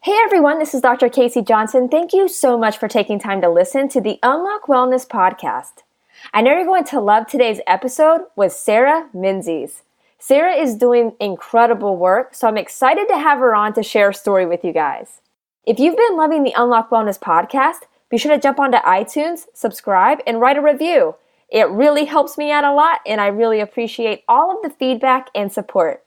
Hey everyone, this is Dr. Casey Johnson. Thank you so much for taking time to listen to the Unlock Wellness podcast. I know you're going to love today's episode with Sarah Menzies. Sarah is doing incredible work, so I'm excited to have her on to share a story with you guys. If you've been loving the Unlock Wellness podcast, be sure to jump onto iTunes, subscribe, and write a review. It really helps me out a lot, and I really appreciate all of the feedback and support.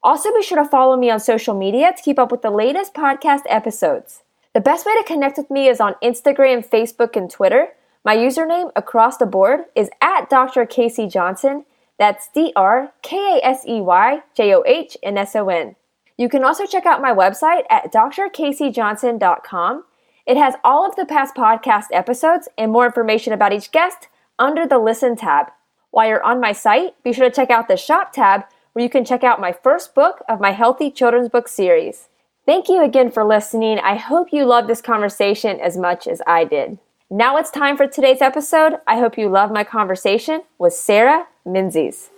Also, be sure to follow me on social media to keep up with the latest podcast episodes. The best way to connect with me is on Instagram, Facebook, and Twitter. My username across the board is at Dr. Casey Johnson. That's DrKaseyJohnson. You can also check out my website at drkaseyjohnson.com. It has all of the past podcast episodes and more information about each guest under the Listen tab. While you're on my site, be sure to check out the Shop tab, where you can check out my first book of my Healthy Children's Book series. Thank you again for listening. I hope you loved this conversation as much as I did. Now it's time for today's episode. I hope you love my conversation with Sarah Menzies.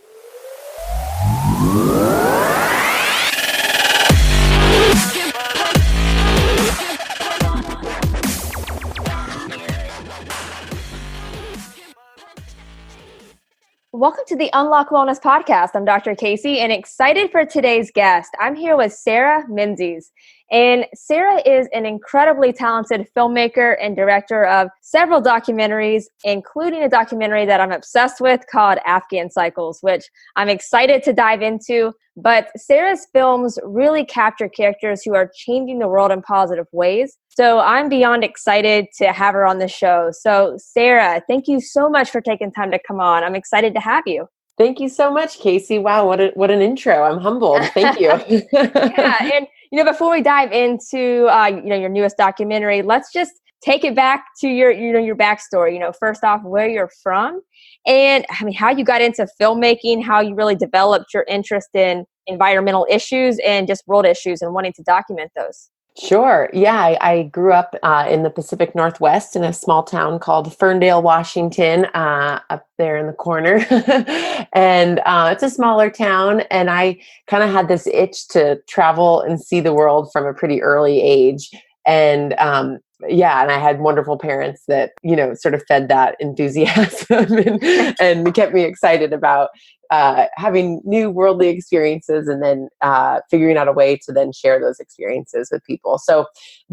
Welcome to the Unlock Wellness podcast. I'm Dr. Casey and excited for today's guest. I'm here with Sarah Menzies. And Sarah is an incredibly talented filmmaker and director of several documentaries, including a documentary that I'm obsessed with called Afghan Cycles, which I'm excited to dive into. But Sarah's films really capture characters who are changing the world in positive ways. So I'm beyond excited to have her on the show. So Sarah, thank you so much for taking time to come on. I'm excited to have you. Thank you so much, Casey. Wow, what an intro. I'm humbled. Thank you. Yeah, and before we dive into your newest documentary, let's just take it back to your backstory. First off, where you're from, and how you got into filmmaking, how you really developed your interest in environmental issues and just world issues and wanting to document those. Sure. Yeah, I grew up in the Pacific Northwest in a small town called Ferndale, Washington, up there in the corner. And it's a smaller town. And I kind of had this itch to travel and see the world from a pretty early age. And and I had wonderful parents that, sort of fed that enthusiasm and kept me excited about having new worldly experiences and then figuring out a way to then share those experiences with people. So,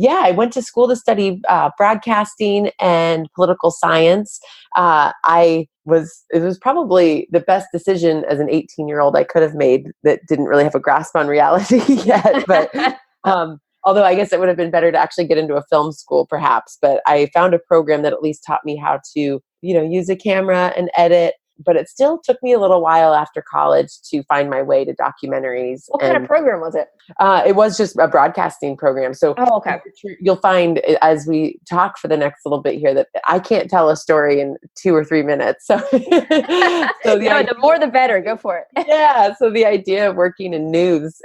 I went to school to study broadcasting and political science. It was probably the best decision as an 18-year-old I could have made that didn't really have a grasp on reality yet. But although I guess it would have been better to actually get into a film school perhaps, but I found a program that at least taught me how to, use a camera and edit. But it still took me a little while after college to find my way to documentaries. What kind of program was it? It was just a broadcasting program. So okay. You'll find as we talk for the next little bit here that I can't tell a story in 2 or 3 minutes. So, the more the better. Go for it. Yeah. So the idea of working in news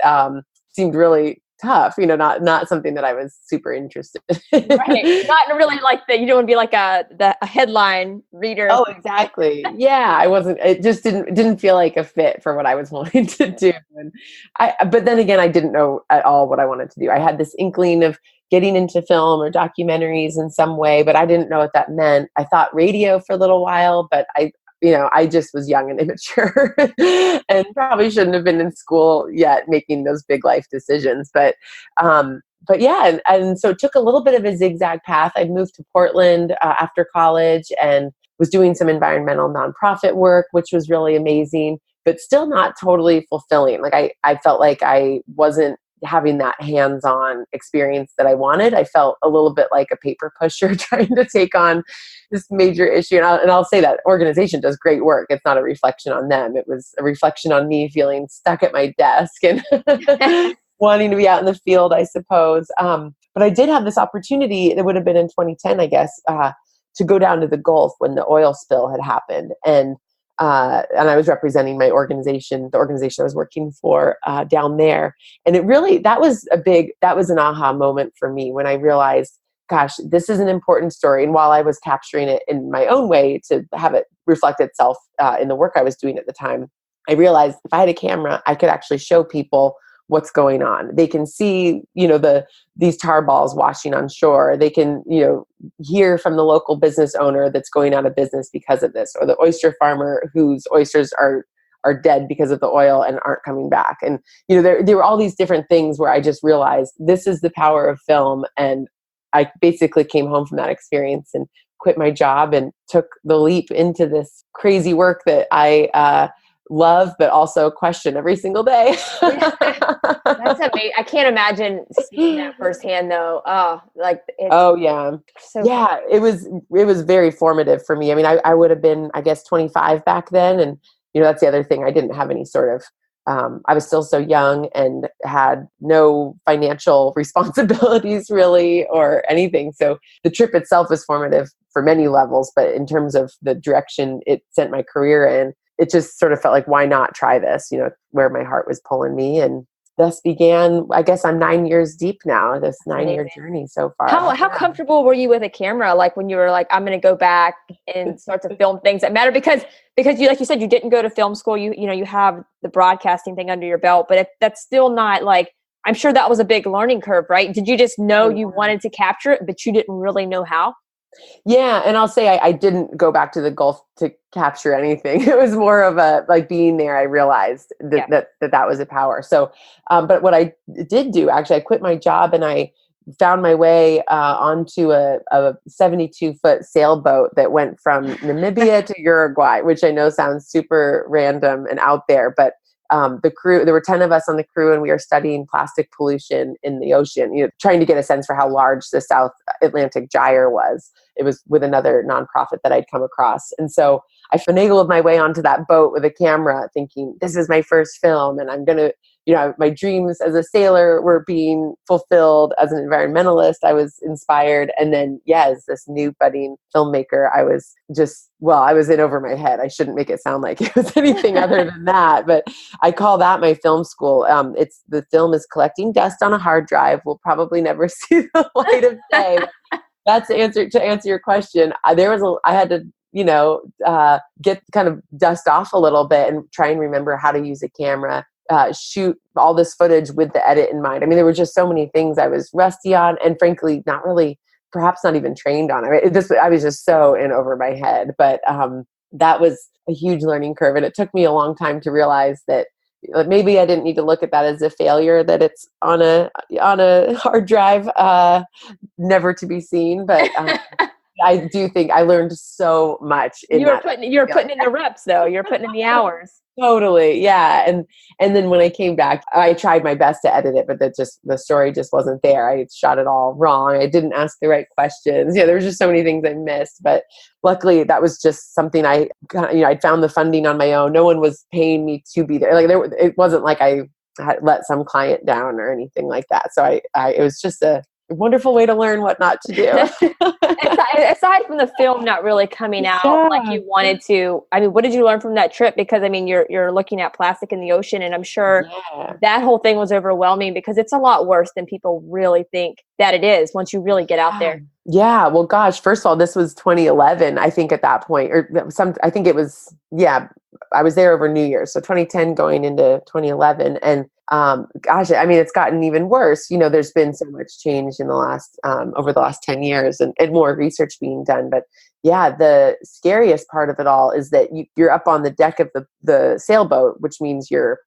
seemed really tough, not something that I was super interested in. Right. Not really like you don't want to be like a headline reader. Oh, exactly. Yeah. It just didn't feel like a fit for what I was wanting to do. And but then again, I didn't know at all what I wanted to do. I had this inkling of getting into film or documentaries in some way, but I didn't know what that meant. I thought radio for a little while, but I just was young and immature and probably shouldn't have been in school yet making those big life decisions. But yeah, and so it took a little bit of a zigzag path. I moved to Portland after college and was doing some environmental nonprofit work, which was really amazing, but still not totally fulfilling. Like I felt like I wasn't having that hands-on experience that I wanted. I felt a little bit like a paper pusher trying to take on this major issue. And I'll say that organization does great work. It's not a reflection on them. It was a reflection on me feeling stuck at my desk and wanting to be out in the field, I suppose. But I did have this opportunity, it would have been in 2010, I guess, to go down to the Gulf when the oil spill had happened. And I was representing my organization, the organization I was working for down there. And that was an aha moment for me when I realized, gosh, this is an important story. And while I was capturing it in my own way to have it reflect itself in the work I was doing at the time, I realized if I had a camera, I could actually show people what's going on. They can see, these tar balls washing on shore. They can, hear from the local business owner that's going out of business because of this, or the oyster farmer whose oysters are dead because of the oil and aren't coming back. And, there were all these different things where I just realized this is the power of film. And I basically came home from that experience and quit my job and took the leap into this crazy work that I love, but also question every single day. That's amazing. I can't imagine seeing that firsthand though. Oh, like it's oh yeah. so Yeah, it was very formative for me. I mean, I would have been, I guess, 25 back then. And, that's the other thing. I didn't have any sort of, I was still so young and had no financial responsibilities really or anything. So the trip itself was formative for many levels, but in terms of the direction it sent my career in, it just sort of felt like, why not try this, where my heart was pulling me. And thus began, I guess I'm 9 years deep now, this 9-year journey so far. How comfortable were you with a camera? Like when you were like, I'm going to go back and start to film things that matter, because you, like you said, you didn't go to film school, you have the broadcasting thing under your belt, but that's still not like, I'm sure that was a big learning curve, right? Did you just know you wanted to capture it, but you didn't really know how? Yeah. And I'll say I didn't go back to the Gulf to capture anything. It was more of a, like being there, I realized that was a power. So, but what I did do, actually, I quit my job and I found my way onto a 72-foot sailboat that went from Namibia to Uruguay, which I know sounds super random and out there, but the crew, there were 10 of us on the crew, and we were studying plastic pollution in the ocean, trying to get a sense for how large the South Atlantic gyre was. It was with another nonprofit that I'd come across. And so I finagled my way onto that boat with a camera thinking, this is my first film. And I'm going to, my dreams as a sailor were being fulfilled. As an environmentalist, I was inspired. And then, as this new budding filmmaker, I was in over my head. I shouldn't make it sound like it was anything other than that. But I call that my film school. The film is collecting dust on a hard drive. We'll probably never see the light of day. That's to answer your question. I had to, get kind of dust off a little bit and try and remember how to use a camera, shoot all this footage with the edit in mind. I mean, there were just so many things I was rusty on, and frankly, perhaps not even trained on. I mean, I was just so in over my head, but that was a huge learning curve. And it took me a long time to realize that maybe I didn't need to look at that as a failure, that it's on a hard drive, never to be seen. But I do think I learned so much. You're putting in the reps though. You're putting in the hours. Totally. Yeah. And then when I came back, I tried my best to edit it, but the story just wasn't there. I shot it all wrong. I didn't ask the right questions. There were just so many things I missed, but luckily that was just something I'd found the funding on my own. No one was paying me to be there. It wasn't like I had let some client down or anything like that. So it was just a wonderful way to learn what not to do. Aside from the film not really coming out like you wanted to, I mean, what did you learn from that trip? Because I mean, you're looking at plastic in the ocean, and I'm sure that whole thing was overwhelming, because it's a lot worse than people really think that it is once you really get out there. Yeah. Well, gosh, first of all, this was 2011, I think, at that point, I think it was, I was there over New Year's. So 2010 going into 2011. And gosh, I mean, it's gotten even worse. There's been so much change in the last, over the last 10 years and more research being done. But the scariest part of it all is that you're up on the deck of the sailboat, which means you're,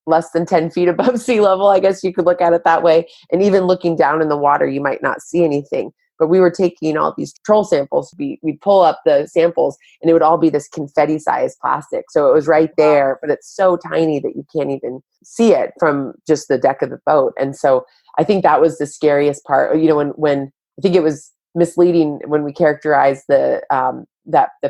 less than 10 feet above sea level. I guess you could look at it that way. And even looking down in the water, you might not see anything. But we were taking all these troll samples. We'd pull up the samples, and it would all be this confetti-sized plastic. So it was right there, but it's so tiny that you can't even see it from just the deck of the boat. And so I think that was the scariest part. When I think it was misleading when we characterized the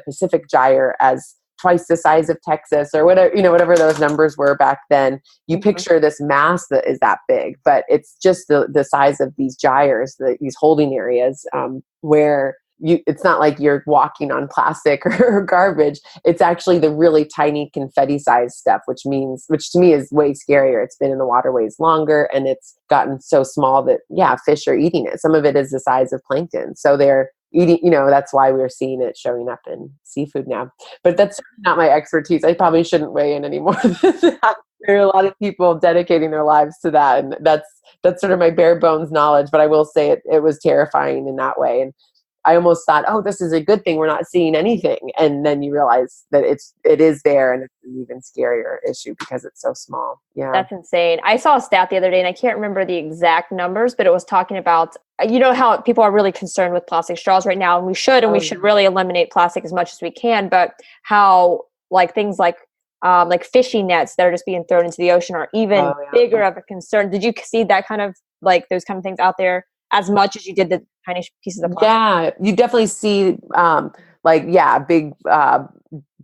Pacific gyre as twice the size of Texas, or whatever those numbers were back then. You picture this mass that is that big, but it's just the size of these gyres, these holding areas, where it's not like you're walking on plastic or garbage. It's actually the really tiny confetti sized stuff, which to me is way scarier. It's been in the waterways longer, and it's gotten so small that fish are eating it. Some of it is the size of plankton. So they're eating, that's why we're seeing it showing up in seafood now. But that's not my expertise. I probably shouldn't weigh in anymore than that. there are a lot of people dedicating their lives to that. And that's sort of my bare bones knowledge, but I will say it was terrifying in that way. And I almost thought, oh, this is a good thing. We're not seeing anything. And then you realize that it is there, and it's an even scarier issue because it's so small. Yeah. That's insane. I saw a stat the other day, and I can't remember the exact numbers, but it was talking about, you know, how people are really concerned with plastic straws right now, and we should really eliminate plastic as much as we can, but how like things like fishing nets that are just being thrown into the ocean are even bigger of a concern. Did you see that kind of like those kind of things out there as much as you did the tiny pieces of plastic? Yeah, you definitely see big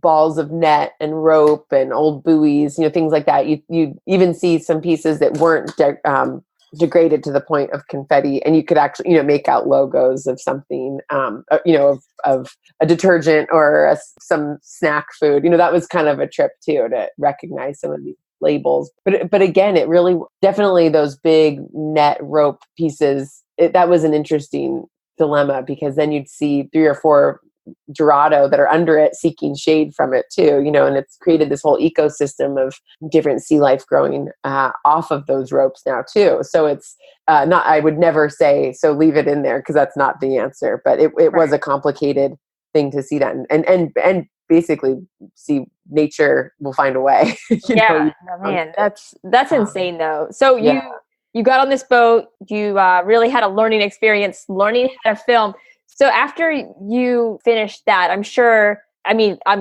balls of net and rope and old buoys, things like that. You even see some pieces that weren't degraded to the point of confetti, and you could actually make out logos of something, of a detergent or some snack food. That was kind of a trip too, to recognize some of these labels. But again, it really definitely those big net rope pieces. That was an interesting dilemma, because then you'd see 3 or 4 Dorado that are under it seeking shade from it too, and it's created this whole ecosystem of different sea life growing off of those ropes now too. So it's not, I would never say, so leave it in there, because that's not the answer, but it was a complicated thing to see that and basically see nature will find a way. Man, that's insane though. So you got on this boat, you really had a learning experience, learning how to film. So after you finished that, I'm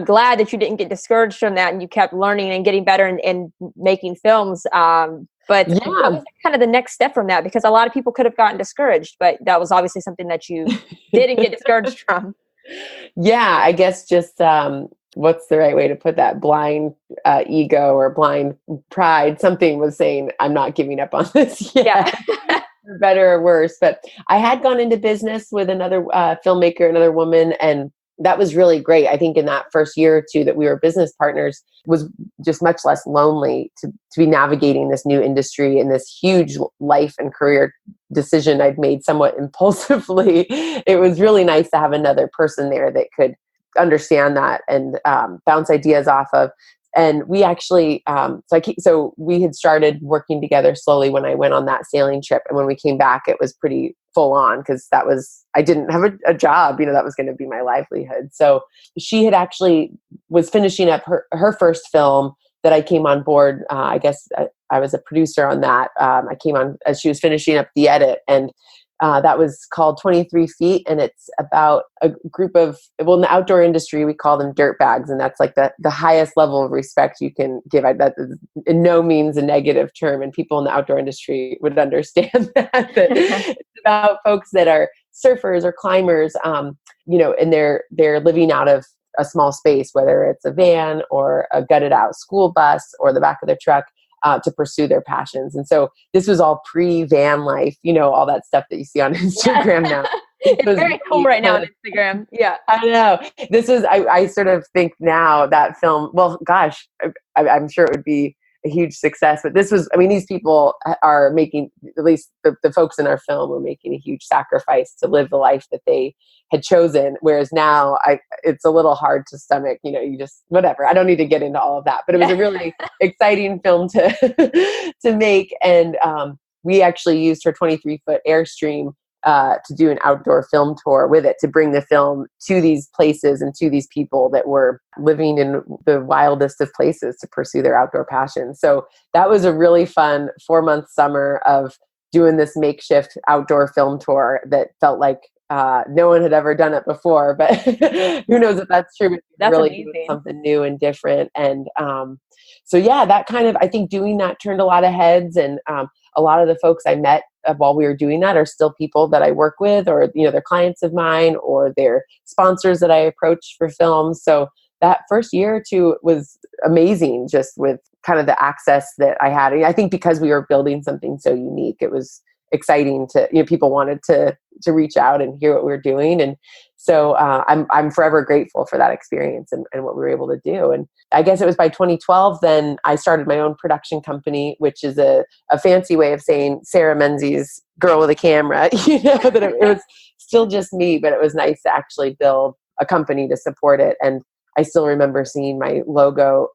glad that you didn't get discouraged from that and you kept learning and getting better and making films. But what was kind of the next step from that? Because a lot of people could have gotten discouraged, but that was obviously something that you didn't get discouraged from. Yeah, I guess just what's the right way to put that? Blind ego or blind pride. Something was saying, I'm not giving up on this yet. Yeah. For better or worse. But I had gone into business with another filmmaker, another woman, and that was really great. I think in that first year or two that we were business partners was just much less lonely to be navigating this new industry and this huge life and career decision I'd made somewhat impulsively. It was really nice to have another person there that could understand that and bounce ideas off of. And we actually, so we had started working together slowly when I went on that sailing trip. And when we came back, it was pretty full on, because I didn't have a job, that was going to be my livelihood. So she had actually was finishing up her first film that I came on board. I guess I was a producer on that. I came on as she was finishing up the edit, and that was called 23 Feet. And it's about a group of, in the outdoor industry, we call them dirt bags. And that's like the highest level of respect you can give. That is in no means a negative term. And people in the outdoor industry would understand that it's about folks that are surfers or climbers, and they're living out of a small space, whether it's a van or a gutted out school bus or the back of their truck, to pursue their passions. And so this was all pre-van life, all that stuff that you see on Instagram now. It's very cool right now on Instagram. Yeah. I know. This was, I sort of think now that film, well, gosh, I'm sure it would be a huge success, but this was, these people are making, at least the folks in our film were making a huge sacrifice to live the life that they had chosen. Whereas now it's a little hard to stomach, you just, whatever. I don't need to get into all of that, but it was a really exciting film to make. And we actually used her 23-foot Airstream to do an outdoor film tour with it, to bring the film to these places and to these people that were living in the wildest of places to pursue their outdoor passion. So that was a really fun 4-month summer of doing this makeshift outdoor film tour that felt like no one had ever done it before, but who knows if that's true. That's really amazing. Doing something new and different. And so yeah, that kind of, I think doing that turned a lot of heads, and a lot of the folks I met while we were doing that are still people that I work with, or they're clients of mine, or they're sponsors that I approach for films. So that first year or two was amazing, just with kind of the access that I had. And I think because we were building something so unique, it was exciting to, people wanted to reach out and hear what we were doing. And so I'm forever grateful for that experience and what we were able to do. And I guess it was by 2012, then I started my own production company, which is a fancy way of saying Sarah Menzies, girl with a camera, that it was still just me, but it was nice to actually build a company to support it. And I still remember seeing my logo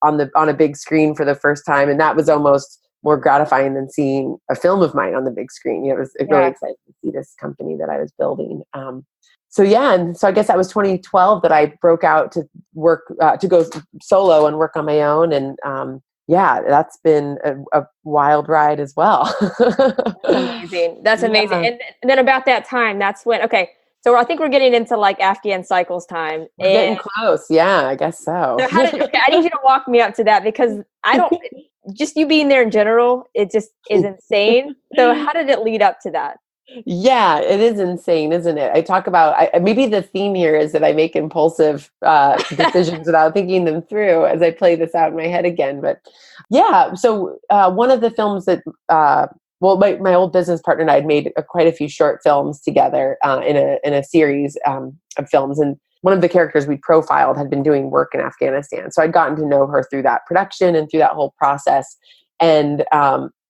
on a big screen for the first time. And that was almost more gratifying than seeing a film of mine on the big screen. It was really exciting to see this company that I was building. So yeah, and so I guess that was 2012 that I broke out to work, to go solo and work on my own. And yeah, that's been a wild ride as well. That's amazing. That's amazing. And then about that time, that's when, okay, so I think we're getting into like Afghan Cycles time. We're getting close. Yeah, I guess so. So okay, I need you to walk me up to that, because I don't, just you being there in general, it just is insane. So how did it lead up to that? Yeah, it is insane, isn't it? I talk about, maybe the theme here is that I make impulsive decisions without thinking them through as I play this out in my head again. But yeah, so one of the films that, well, my old business partner and I had made quite a few short films together in a series of films. And one of the characters we profiled had been doing work in Afghanistan. So I'd gotten to know her through that production and through that whole process. And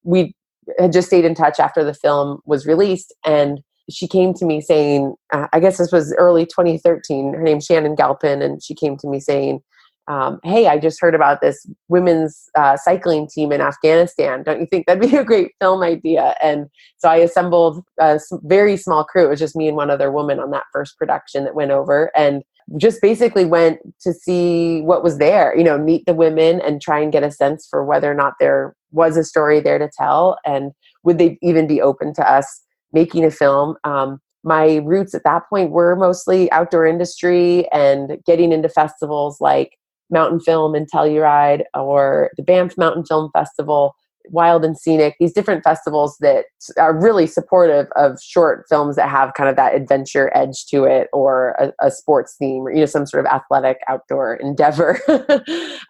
we had just stayed in touch after the film was released. And she came to me saying, I guess this was early 2013, her name's Shannon Galpin. And she came to me saying, hey, I just heard about this women's cycling team in Afghanistan. Don't you think that'd be a great film idea? And so I assembled a very small crew. It was just me and one other woman on that first production that went over, and just basically went to see what was there, meet the women and try and get a sense for whether or not there was a story there to tell. And would they even be open to us making a film? My roots at that point were mostly outdoor industry and getting into festivals like Mountain Film and Telluride, or the Banff Mountain Film Festival, Wild and Scenic, these different festivals that are really supportive of short films that have kind of that adventure edge to it, or a sports theme, or some sort of athletic outdoor endeavor.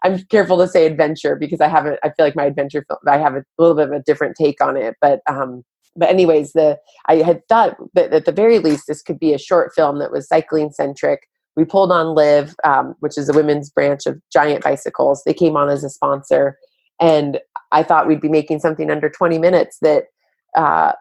I'm careful to say adventure because I feel like my adventure film, I have a little bit of a different take on it. But anyways, I had thought that at the very least this could be a short film that was cycling centric. We pulled on Liv, which is a women's branch of Giant Bicycles. They came on as a sponsor, and I thought we'd be making something under 20 minutes that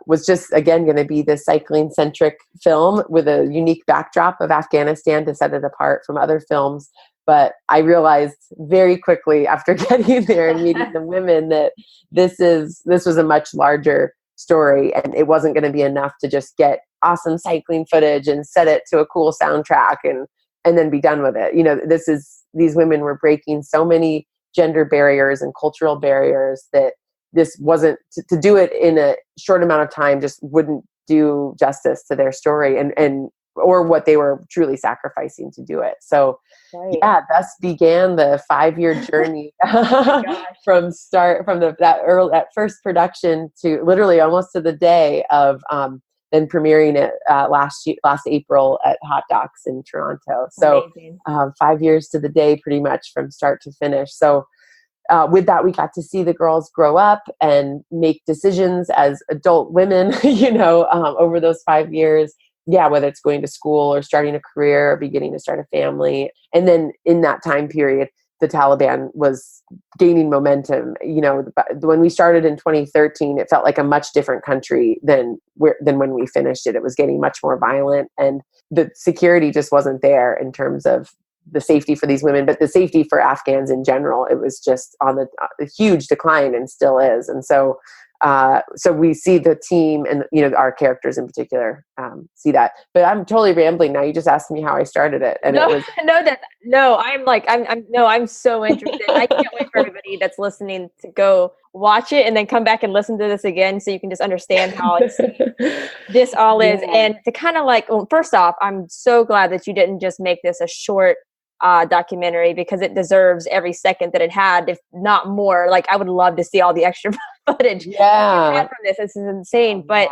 was just, again, going to be this cycling-centric film with a unique backdrop of Afghanistan to set it apart from other films. But I realized very quickly after getting there and meeting the women that this was a much larger story, and it wasn't going to be enough to just get awesome cycling footage and set it to a cool soundtrack and then be done with it. These women were breaking so many gender barriers and cultural barriers that this wasn't to do it in a short amount of time just wouldn't do justice to their story and or what they were truly sacrificing to do it. So yeah, thus began the 5-year journey from that first production to literally almost to the day of then premiering it last April at Hot Docs in Toronto. So 5 years to the day, pretty much from start to finish. So with that, we got to see the girls grow up and make decisions as adult women, over those 5 years. Yeah, whether it's going to school or starting a career or beginning to start a family. And then in that time period, the Taliban was gaining momentum. When we started in 2013, it felt like a much different country than when we finished it. It was getting much more violent, and the security just wasn't there in terms of the safety for these women, but the safety for Afghans in general. It was just on a huge decline, and still is. And so we see the team and our characters in particular see that. But I'm totally rambling now. You just asked me how I started it, and I'm so interested. I can't wait for everybody that's listening to go watch it and then come back and listen to this again, so you can just understand how this all is. And to kind of first off, I'm so glad that you didn't just make this a short documentary, because it deserves every second that it had, if not more. I would love to see all the extra footage from this. This is insane. But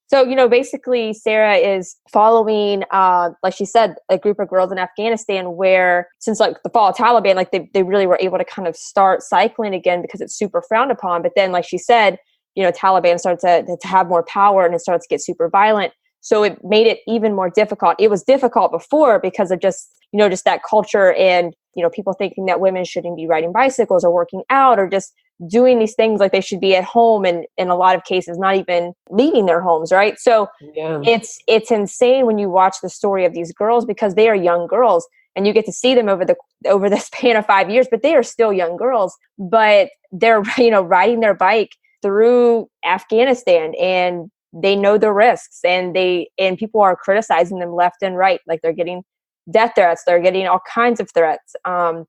so, basically Sarah is following, like she said, a group of girls in Afghanistan where, since the fall of Taliban, they really were able to kind of start cycling again, because it's super frowned upon. But then, like she said, Taliban starts to have more power, and it starts to get super violent. So it made it even more difficult. It was difficult before because of just that culture and, people thinking that women shouldn't be riding bicycles or working out or just doing these things, like they should be at home, and in a lot of cases not even leaving their homes, right? So it's insane when you watch the story of these girls, because they are young girls. and you get to see them over the span of 5 years, but they are still young girls, but they're, riding their bike through Afghanistan, and they know the risks, and people are criticizing them left and right. Like, they're getting death threats. They're getting all kinds of threats.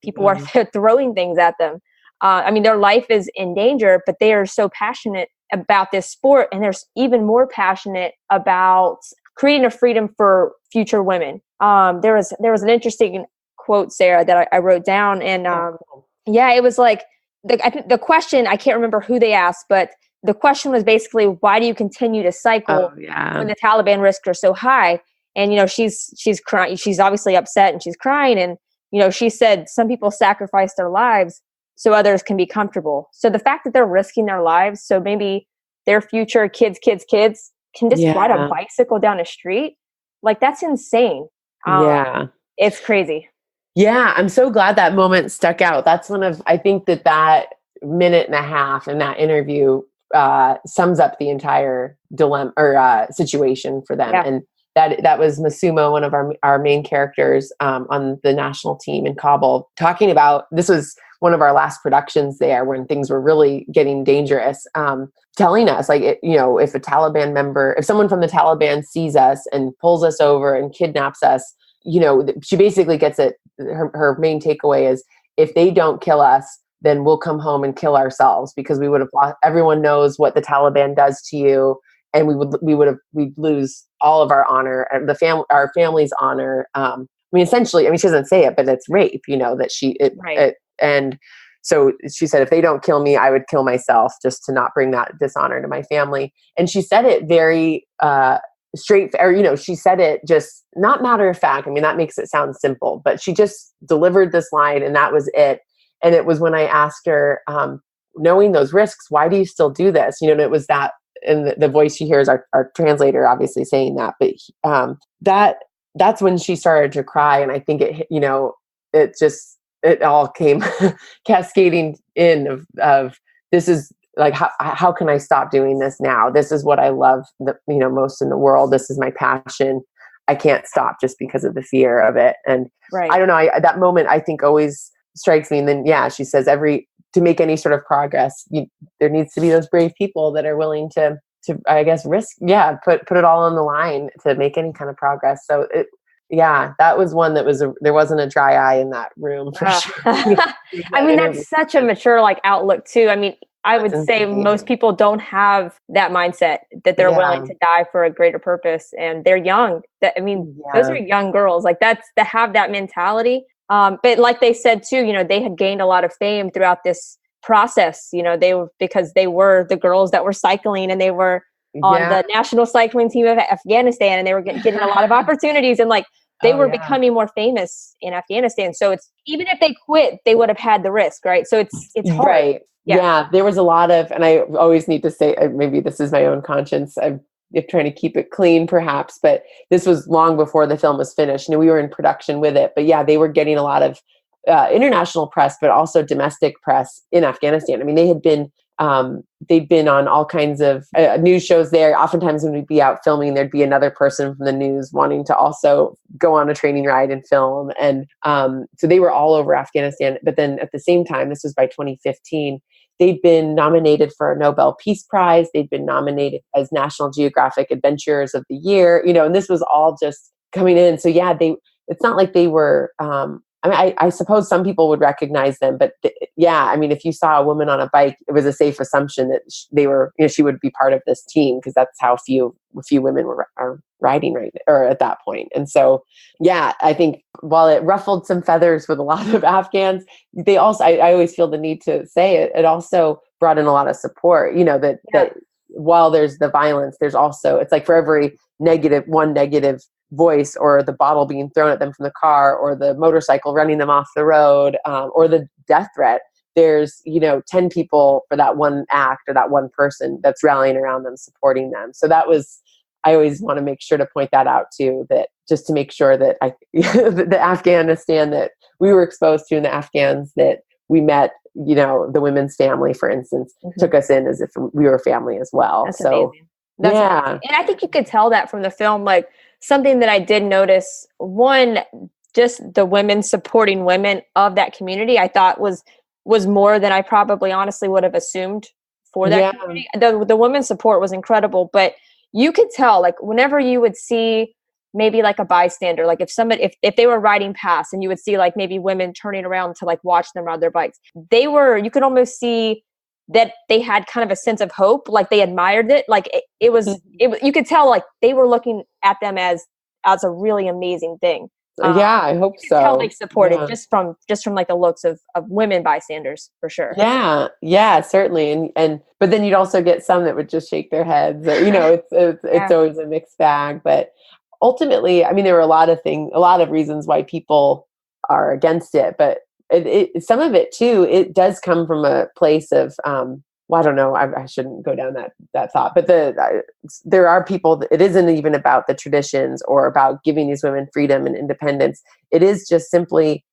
People are throwing things at them. Their life is in danger, but they are so passionate about this sport, and they're even more passionate about creating a freedom for future women. There was an interesting quote, Sarah, that I wrote down, and it was like, I think the question, I can't remember who they asked, but the question was basically, why do you continue to cycle when the Taliban risks are so high? And, she's crying. She's obviously upset, and she's crying. And, she said, some people sacrifice their lives so others can be comfortable. So the fact that they're risking their lives, so maybe their future kids can just ride a bicycle down a street, like, that's insane. It's crazy. Yeah, I'm so glad that moment stuck out. That's I think that minute and a half in that interview sums up the entire dilemma or situation for them. And that was Masumo, one of our main characters on the national team in Kabul, talking about, this was one of our last productions there when things were really getting dangerous, telling us, like, if a Taliban member, if someone from the Taliban sees us and pulls us over and kidnaps us, she basically gets it. Her main takeaway is, if they don't kill us, then we'll come home and kill ourselves, because we would have lost. Everyone knows what the Taliban does to you, and we'd lose all of our honor, our family's honor. Essentially, she doesn't say it, but it's rape. And so she said, if they don't kill me, I would kill myself, just to not bring that dishonor to my family. And she said it very straight, or she said it just not matter of fact. That makes it sound simple, but she just delivered this line, and that was it. And it was when I asked her, knowing those risks, why do you still do this? And it was that, and the voice she hears, our translator obviously saying that, but that's when she started to cry. And I think it all came cascading in of this is like, how can I stop doing this now? This is what I love most in the world. This is my passion. I can't stop just because of the fear of it. And I don't know, that moment, I think, always strikes me. And then, she says, to make any sort of progress, there needs to be those brave people that are willing to I guess, risk, put it all on the line to make any kind of progress. So that was one that there wasn't a dry eye in that room for sure. That's such a mature outlook too. I would say most people don't have that mindset, that they're willing to die for a greater purpose, and they're young. Those are young girls. That's to have that mentality. But like they said too, they had gained a lot of fame throughout this process. Because they were the girls that were cycling, and they were on the national cycling team of Afghanistan, and they were getting a lot of opportunities, and they were becoming more famous in Afghanistan. So it's, even if they quit, they would have had the risk, right? So it's hard. Right. Yeah, there was a lot of, and I always need to say, maybe this is my own conscience, I'm trying to keep it clean perhaps, but this was long before the film was finished. We were in production with it, but they were getting a lot of international press, but also domestic press in Afghanistan. They'd been on all kinds of news shows there. Oftentimes when we'd be out filming, there'd be another person from the news wanting to also go on a training ride and film. And so they were all over Afghanistan. But then at the same time, this was by 2015, they'd been nominated for a Nobel Peace Prize. They'd been nominated as National Geographic Adventurers of the Year, and this was all just coming in. So it's not like they were, I suppose some people would recognize them, but if you saw a woman on a bike, it was a safe assumption that they were, she would be part of this team, because that's how few women are riding at that point. And so, I think while it ruffled some feathers with a lot of Afghans, they also, I always feel the need to say it, it also brought in a lot of support, that while there's the violence, there's also, it's like for every negative voice, or the bottle being thrown at them from the car, or the motorcycle running them off the road, or the death threat, there's 10 people for that one act, or that one person that's rallying around them, supporting them. So I always want to make sure to point that out too, that just to make sure that the Afghanistan that we were exposed to, and the Afghans that we met, the women's family, for instance, took us in as if we were family as well. That's amazing. Amazing. And I think you could tell that from the film. Something that I did notice, one, just the women supporting women of that community, I thought was more than I probably honestly would have assumed for that community. The women's support was incredible, but you could tell, like, whenever you would see maybe like a bystander, like if they were riding past and you would see like maybe women turning around to like watch them ride their bikes, you could almost see that they had kind of a sense of hope, like they admired it. Like it was you could tell like they were looking at them as a really amazing thing. Yeah, I hope so. Tell like supported just from like the looks of women bystanders, for sure. Yeah, certainly. And but then you'd also get some that would just shake their heads. It's always a mixed bag. But ultimately, I mean, there were a lot of reasons why people are against it. But some of it too, it does come from a place of well, I don't know. I shouldn't go down that thought, but there are people. It isn't even about the traditions or about giving these women freedom and independence. It is just simply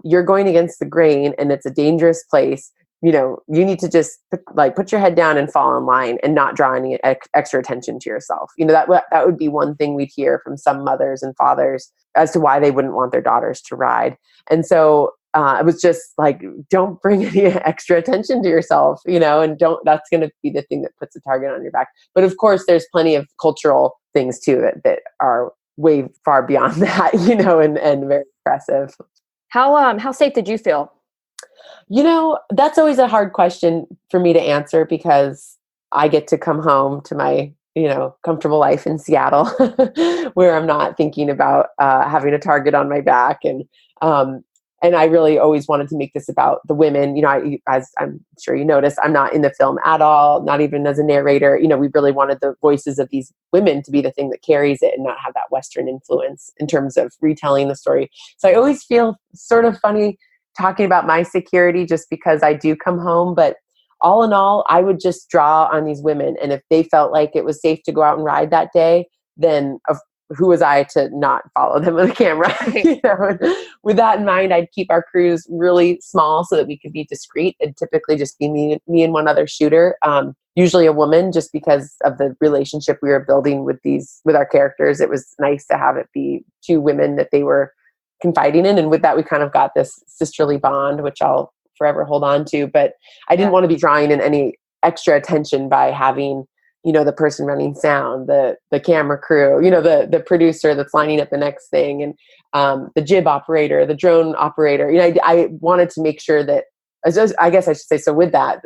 you're going against the grain, and it's a dangerous place. You need to just put your head down and fall in line, and not draw any extra attention to yourself. That would be one thing we'd hear from some mothers and fathers as to why they wouldn't want their daughters to ride, and so. It was just like, don't bring any extra attention to yourself, and that's going to be the thing that puts a target on your back. But of course, there's plenty of cultural things too that are way far beyond that, and very impressive. How safe did you feel? That's always a hard question for me to answer because I get to come home to my comfortable life in Seattle where I'm not thinking about having a target on my back. And I really always wanted to make this about the women. As I'm sure you noticed, I'm not in the film at all, not even as a narrator. We really wanted the voices of these women to be the thing that carries it and not have that Western influence in terms of retelling the story. So I always feel sort of funny talking about my security just because I do come home. But all in all, I would just draw on these women. And if they felt like it was safe to go out and ride that day, then who was I to not follow them with a camera? With that in mind, I'd keep our crews really small so that we could be discreet. It'd typically just be me and one other shooter, usually a woman, just because of the relationship we were building with our characters. It was nice to have it be two women that they were confiding in. And with that, we kind of got this sisterly bond, which I'll forever hold on to. But I didn't want to be drawing in any extra attention by having the person running sound, the camera crew, the producer that's lining up the next thing, and the jib operator, the drone operator. I wanted to make sure that, I guess I should say, so with that,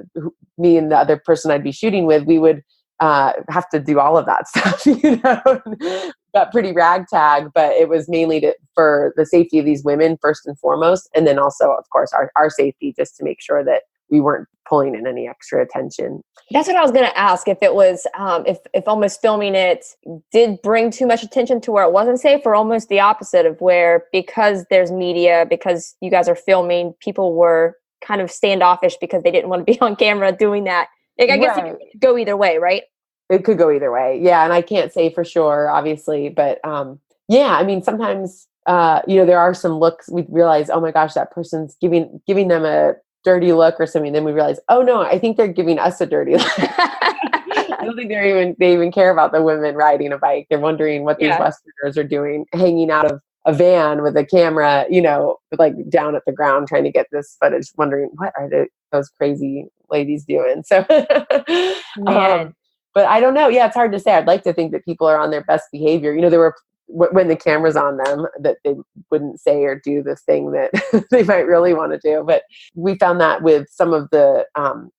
me and the other person I'd be shooting with, we would have to do all of that stuff, got pretty ragtag, but it was mainly for the safety of these women first and foremost. And then also, of course, our safety, just to make sure that we weren't pulling in any extra attention. That's what I was going to ask. If it was, if almost filming it did bring too much attention to where it wasn't safe, or almost the opposite of where, because there's media, because you guys are filming, people were kind of standoffish because they didn't want to be on camera doing that. I guess it could go either way, right? It could go either way. Yeah. And I can't say for sure, obviously, but I mean, sometimes, there are some looks we realize, oh my gosh, that person's giving them a dirty look or something. Then we realize, oh no, I think they're giving us a dirty look. I don't think they even care about the women riding a bike. They're wondering what these Westerners are doing, hanging out of a van with a camera, like down at the ground, trying to get this footage, wondering what are those crazy ladies doing? So, but I don't know. Yeah, it's hard to say. I'd like to think that people are on their best behavior. There were, when the camera's on them, that they wouldn't say or do the thing that they might really want to do. But we found that with some of the,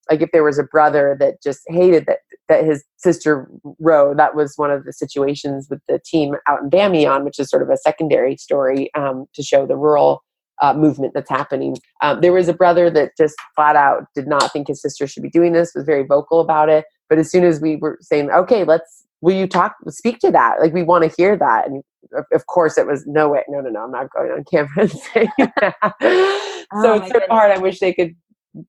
like if there was a brother that just hated that his sister rode, that was one of the situations with the team out in Bamiyan, which is sort of a secondary story to show the rural movement that's happening. There was a brother that just flat out did not think his sister should be doing this, was very vocal about it. But as soon as we were saying, okay, will you speak to that? Like, we want to hear that. And of course it was no way. No, I'm not going on camera and saying that. So it's sort of hard. I wish they could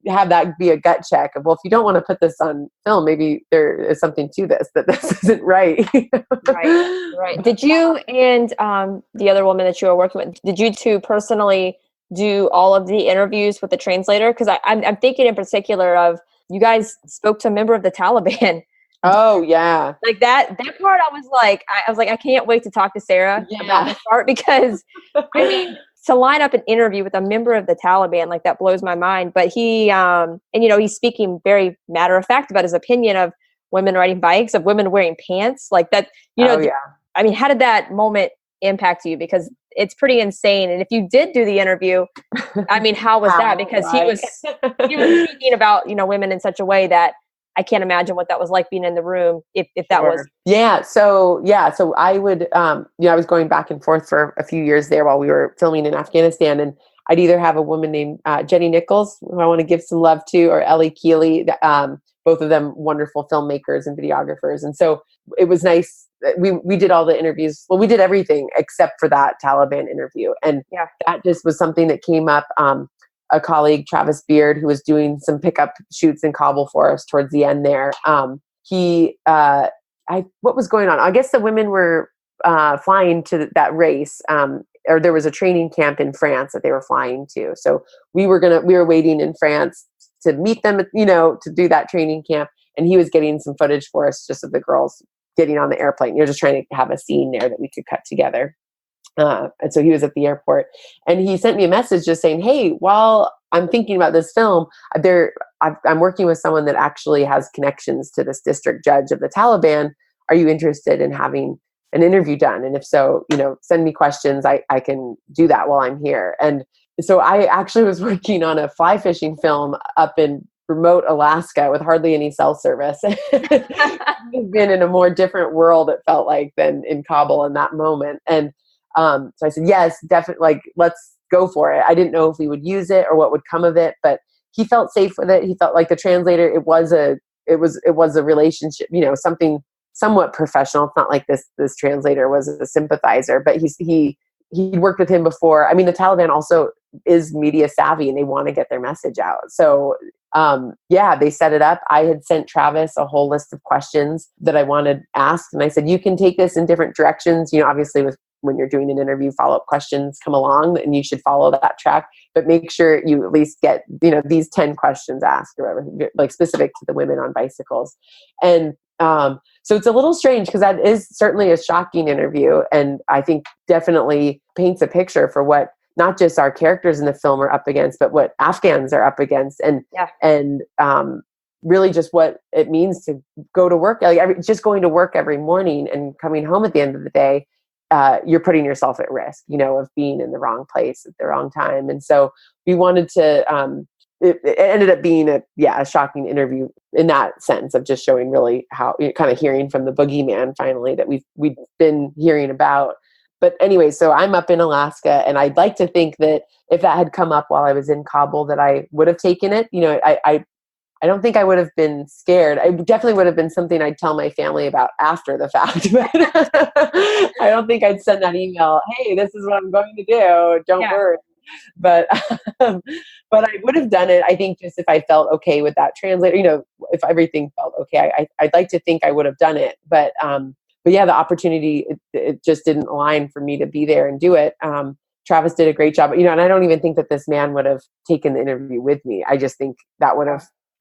have that be a gut check of, well, if you don't want to put this on film, maybe there is something to this, that this isn't right. Right. Did you and the other woman that you were working with, did you two personally do all of the interviews with the translator? Because I'm thinking in particular of, you guys spoke to a member of the Taliban Oh yeah. Like that part, I was like, I can't wait to talk to Sarah about Yeah. this part because, I mean, to line up an interview with a member of the Taliban, like that blows my mind. But he's speaking very matter of fact about his opinion of women riding bikes, of women wearing pants, like that. Oh yeah. I mean, how did that moment impact you? Because it's pretty insane. And if you did do the interview, I mean, how was that? Because he was speaking about, women in such a way that I can't imagine what that was like being in the room if that was. Yeah. So I would, I was going back and forth for a few years there while we were filming in Afghanistan, and I'd either have a woman named Jenny Nichols, who I want to give some love to, or Ellie Keeley, both of them wonderful filmmakers and videographers. And so it was nice. We did all the interviews. Well, we did everything except for that Taliban interview. And that just was something that came up. A colleague, Travis Beard, who was doing some pickup shoots in Kabul for us towards the end there. What was going on? I guess the women were flying to that race, or there was a training camp in France that they were flying to. So we were waiting in France to meet them, to do that training camp. And he was getting some footage for us just of the girls getting on the airplane. Just trying to have a scene there that we could cut together. And so he was at the airport, and he sent me a message just saying, "Hey, while I'm thinking about this film, I'm working with someone that actually has connections to this district judge of the Taliban. Are you interested in having an interview done? And if so, send me questions. I can do that while I'm here." And so I actually was working on a fly fishing film up in remote Alaska with hardly any cell service. Been in a more different world, it felt like, than in Kabul in that moment. And so I said, yes, definitely, like, let's go for it. I didn't know if we would use it or what would come of it, but he felt safe with it. He felt like the translator, it was a relationship, something somewhat professional. It's not like this translator was a sympathizer, but he'd worked with him before. I mean, the Taliban also is media savvy and they want to get their message out. So they set it up. I had sent Travis a whole list of questions that I wanted asked. And I said, you can take this in different directions, obviously when you're doing an interview, follow-up questions come along and you should follow that track, but make sure you at least get, these 10 questions asked or whatever, like specific to the women on bicycles. And so it's a little strange because that is certainly a shocking interview. And I think definitely paints a picture for what not just our characters in the film are up against, but what Afghans are up against. And really just what it means to go to work, just going to work every morning and coming home at the end of the day. You're putting yourself at risk, of being in the wrong place at the wrong time. And so we wanted to, it ended up being a shocking interview in that sense of just showing really how, kind of hearing from the boogeyman finally that we've been hearing about. But anyway, so I'm up in Alaska, and I'd like to think that if that had come up while I was in Kabul, that I would have taken it. I don't think I would have been scared. I definitely would have been something I'd tell my family about after the fact. But I don't think I'd send that email, "Hey, this is what I'm going to do. Don't worry." But I would have done it, I think, just if I felt okay with that translator, if everything felt okay. I'd like to think I would have done it. But yeah, the opportunity, it just didn't align for me to be there and do it. Travis did a great job, and I don't even think that this man would have taken the interview with me. I just think that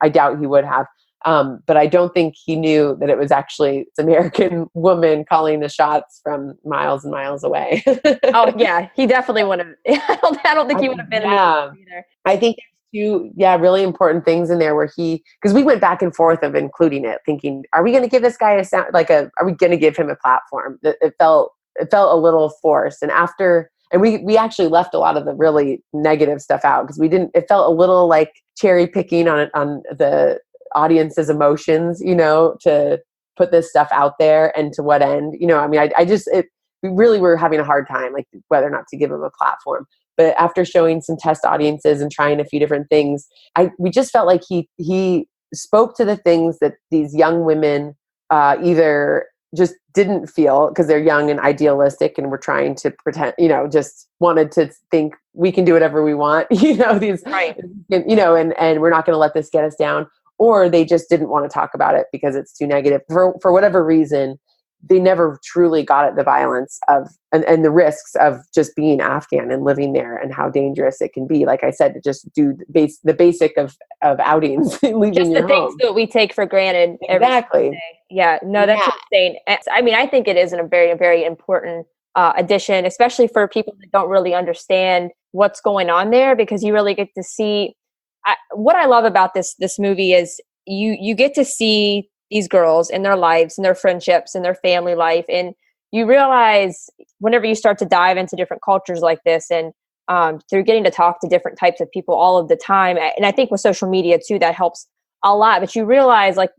I doubt he would have. But I don't think he knew that it was actually this American woman calling the shots from miles and miles away. Oh yeah, he definitely would have. I don't think he would have been either. I think there's two, really important things in there where because we went back and forth of including it, thinking, are we going to give this guy are we going to give him a platform? It felt a little forced. And we actually left a lot of the really negative stuff out because it felt a little like cherry picking on the audience's emotions, to put this stuff out there, and to what end, we really were having a hard time, like whether or not to give him a platform. But after showing some test audiences and trying a few different things, we just felt like he spoke to the things that these young women either just didn't feel because they're young and idealistic and we're trying to pretend, just wanted to think we can do whatever we want, these, right. And we're not going to let this get us down. Or they just didn't want to talk about it because it's too negative for whatever reason. they never truly got at the violence of and the risks of just being Afghan and living there and how dangerous it can be. Like I said, to just do the basic of outings, leaving Just the your things home. that we take for granted every Exactly. day. Yeah, no, that's Yeah. insane. I mean, I think it is a very, very important addition, especially for people that don't really understand what's going on there, because you really get to see. What I love about this movie is you get to see these girls and their lives and their friendships and their family life, and you realize whenever you start to dive into different cultures like this, and through getting to talk to different types of people all of the time, and I think with social media too, that helps a lot. But you realize like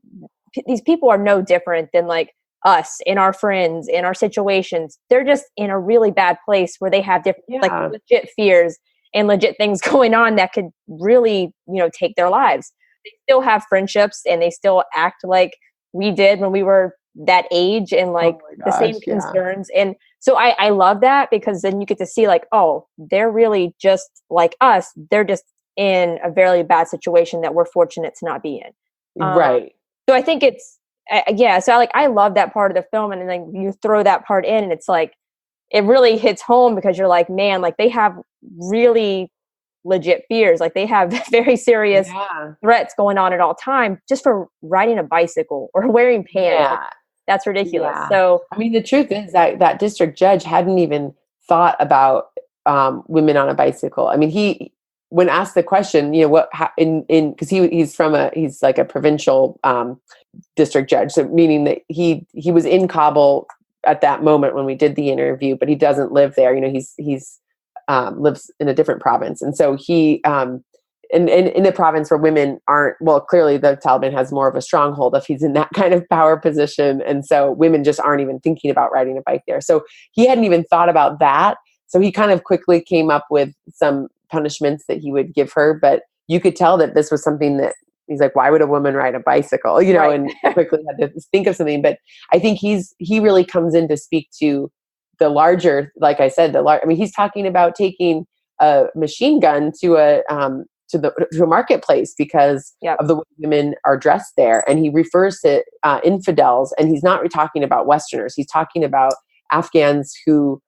these people are no different than like us and our friends in our situations. They're just in a really bad place where they have different like Yeah. legit fears and legit things going on that could really, take their lives. They still have friendships and they still act like we did when we were that age, and like Oh the my gosh. same Yeah. concerns. And so I love that, because then you get to see like, oh, they're really just like us. They're just in a very bad situation that we're fortunate to not be in. Right. So I think it's yeah. So I love that part of the film, and then you throw that part in, and it's like it really hits home, because you're like, man, like they have really legit fears. Like they have very serious Yeah. threats going on at all time just for riding a bicycle or wearing pants. Like, Yeah. that's ridiculous. Yeah. So I mean, the truth is that district judge hadn't even thought about women on a bicycle. I mean, when asked the question, what because he's like a provincial district judge, so meaning that he was in Kabul at that moment when we did the interview, but he doesn't live there. He's lives in a different province, and so he in the province where women aren't, well, clearly the Taliban has more of a stronghold if he's in that kind of power position. And so women just aren't even thinking about riding a bike there. So he hadn't even thought about that. So he kind of quickly came up with some punishments that he would give her. But you could tell that this was something that he's like, why would a woman ride a bicycle? Right. And quickly had to think of something. But I think he really comes in to speak to the larger, like I said, I mean, he's talking about taking a machine gun to a marketplace because Yep. of the way women are dressed there. And he refers to infidels, and he's not talking about Westerners. He's talking about Afghans who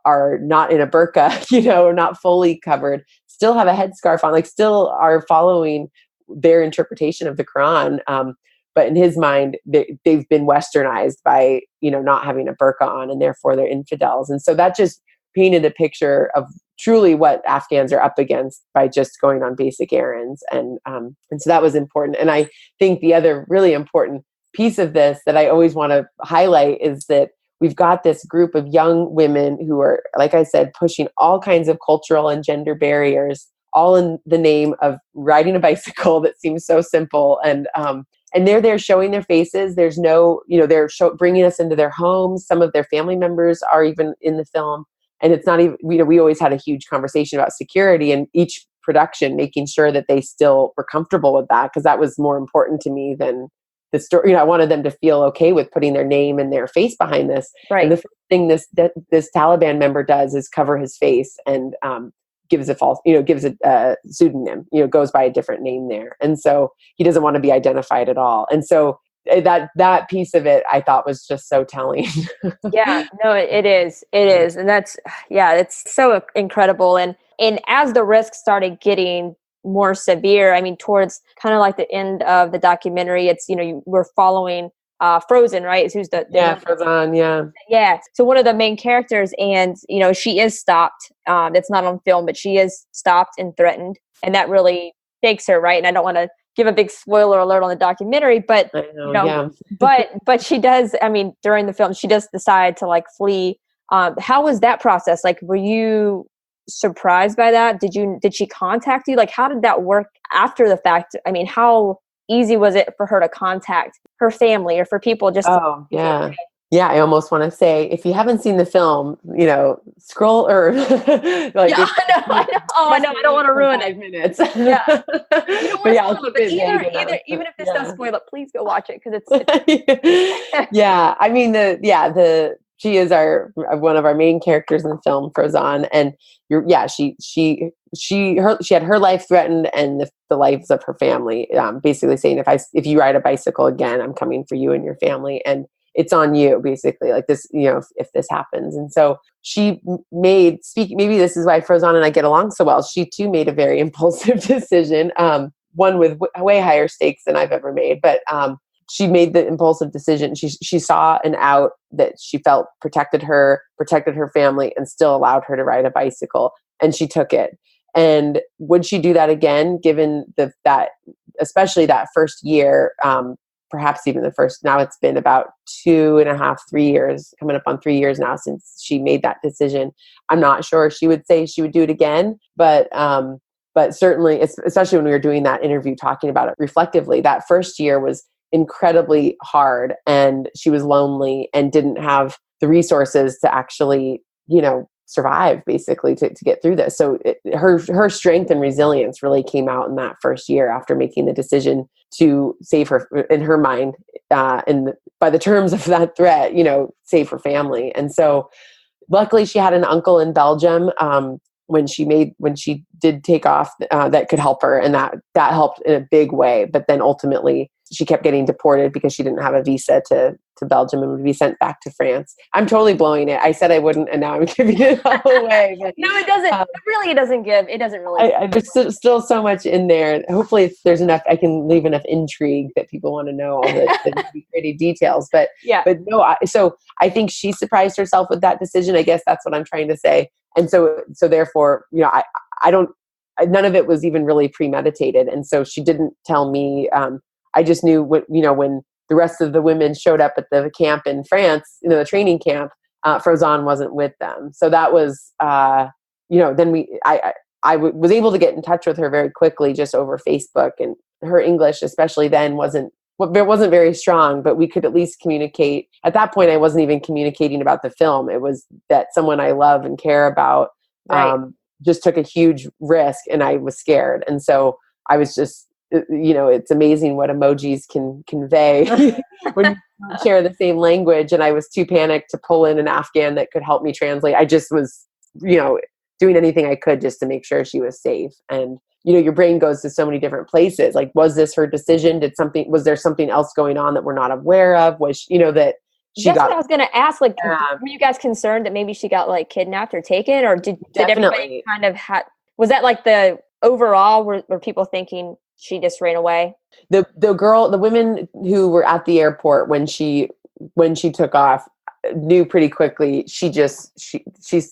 are not in a burqa, or not fully covered, still have a headscarf on, like still are following their interpretation of the Quran. But in his mind, they've been westernized by, not having a burqa on, and therefore they're infidels. And so that just painted a picture of truly what Afghans are up against by just going on basic errands. And so that was important. And I think the other really important piece of this that I always want to highlight is that we've got this group of young women who are, like I said, pushing all kinds of cultural and gender barriers, all in the name of riding a bicycle that seems so simple. And they're there showing their faces. There's no, they're bringing us into their homes. Some of their family members are even in the film. And it's not even, we always had a huge conversation about security, and each production making sure that they still were comfortable with that, because that was more important to me than the story. I wanted them to feel okay with putting their name and their face behind this. Right. And the first thing this Taliban member does is cover his face and gives a pseudonym, goes by a different name there. And so he doesn't want to be identified at all. And so that piece of it I thought was just so telling. Yeah, no, it is. And it's so incredible. And as the risks started getting more severe, I mean, towards kind of like the end of the documentary, it's, we're following Frozen, right? Who's the Frozen, yeah. Yeah. So one of the main characters, and, she is stopped. It's not on film, but she is stopped and threatened. And that really takes her, right? And I don't want to give a big spoiler alert on the documentary, but I know, yeah. but she does, I mean, during the film, she does decide to like flee. How was that process? Like, were you surprised by that? Did she contact you? Like, how did that work after the fact? I mean, how easy was it for her to contact her family or for people just yeah. Yeah, I almost want to say, if you haven't seen the film, scroll or like. Yeah, I know. Oh, I know. I don't want to ruin 5 it. minutes. Yeah. But yeah, I'll keep it vague enough. Even if this does Yeah. spoil it, please go watch it, because it's Yeah, I mean she is one of our main characters in the film, Frozen, and she had her life threatened and the lives of her family. Basically saying, if you ride a bicycle again, I'm coming for you and your family. And it's on you, basically, like this, if this happens. And so she maybe this is why Frozan and I get along so well. She too made a very impulsive decision, one with way higher stakes than I've ever made. But she made the impulsive decision. She saw an out that she felt protected her family, and still allowed her to ride a bicycle. And she took it. And would she do that again, given that, especially that first year, perhaps even the first, now it's been about 2.5, 3 years, coming up on 3 years now since she made that decision. I'm not sure she would say she would do it again, but certainly, especially when we were doing that interview, talking about it reflectively, that first year was incredibly hard, and she was lonely and didn't have the resources to actually, survive, basically, to get through this. So her strength and resilience really came out in that first year after making the decision to save her, in her mind, and by the terms of that threat, save her family. And so luckily she had an uncle in Belgium, when she did take off, that could help her, and that helped in a big way. But then ultimately she kept getting deported because she didn't have a visa to Belgium, and would be sent back to France. I'm totally blowing it. I said I wouldn't, and now I'm giving it all away. But, no, it doesn't. It doesn't give. It doesn't really. There's still so much in there. Hopefully, there's enough. I can leave enough intrigue that people want to know all the gritty details. But yeah. But no. So I think she surprised herself with that decision. I guess that's what I'm trying to say. And so therefore, I don't. None of it was even really premeditated. And so she didn't tell me. I just knew when the rest of the women showed up at the camp in France, the training camp, Frozan wasn't with them. So that was, then I was able to get in touch with her very quickly, just over Facebook, and her English, especially then, wasn't very strong, but we could at least communicate. At that point, I wasn't even communicating about the film. It was that someone I love and care about, right, just took a huge risk, and I was scared. And so I was just, it's amazing what emojis can convey when you share the same language. And I was too panicked to pull in an Afghan that could help me translate. I just was, doing anything I could just to make sure she was safe. And, your brain goes to so many different places. Like, was this her decision? Was there something else going on that we're not aware of? Was, that she That's got, what I was going to ask. Like, were you guys concerned that maybe she got kidnapped or taken, or did everybody kind of was that the overall, were people thinking she just ran away? The women who were at the airport when she took off knew pretty quickly. She's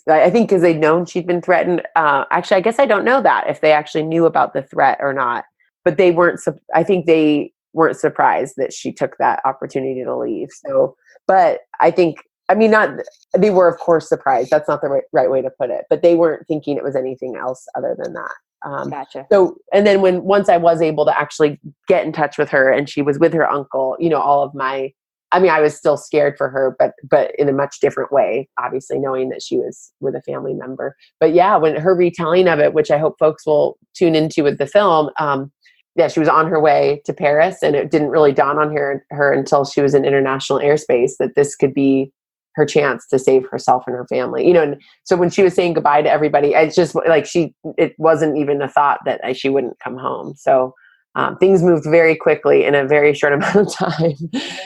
I think because they'd known she'd been threatened. Actually, I guess I don't know that if they actually knew about the threat or not, but they weren't. I think they weren't surprised that she took that opportunity to leave. So, but I think, they were, of course, surprised. That's not the right way to put it, but they weren't thinking it was anything else other than that. Gotcha. So, and then once I was able to actually get in touch with her, and she was with her uncle, all of my, I was still scared for her, but in a much different way, obviously, knowing that she was with a family member. But yeah, when her retelling of it, which I hope folks will tune into with the film, she was on her way to Paris, and it didn't really dawn on her until she was in international airspace that this could be her chance to save herself and her family, and so when she was saying goodbye to everybody, it's just it wasn't even a thought that she wouldn't come home. So things moved very quickly in a very short amount of time.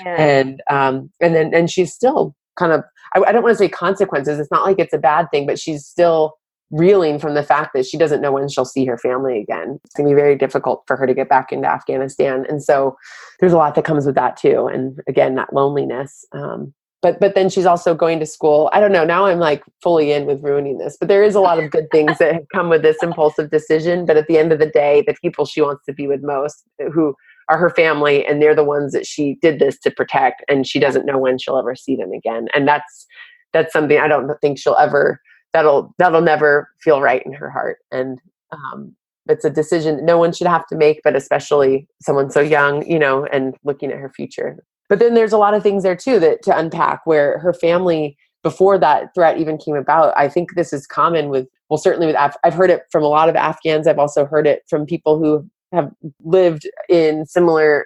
Yeah. And she's still kind of, I don't want to say consequences. It's not like it's a bad thing, but she's still reeling from the fact that she doesn't know when she'll see her family again. It's going to be very difficult for her to get back into Afghanistan. And so there's a lot that comes with that too. And again, that loneliness. But then she's also going to school. I don't know. Now I'm fully in with ruining this, but there is a lot of good things that have come with this impulsive decision. But at the end of the day, the people she wants to be with most, who are her family, and they're the ones that she did this to protect, and she doesn't know when she'll ever see them again. And that's something I don't think she'll ever, that'll never feel right in her heart. And it's a decision no one should have to make, but especially someone so young, and looking at her future. But then there's a lot of things there too to unpack, where her family, before that threat even came about, I think this is common certainly with, I've heard it from a lot of Afghans. I've also heard it from people who have lived in similar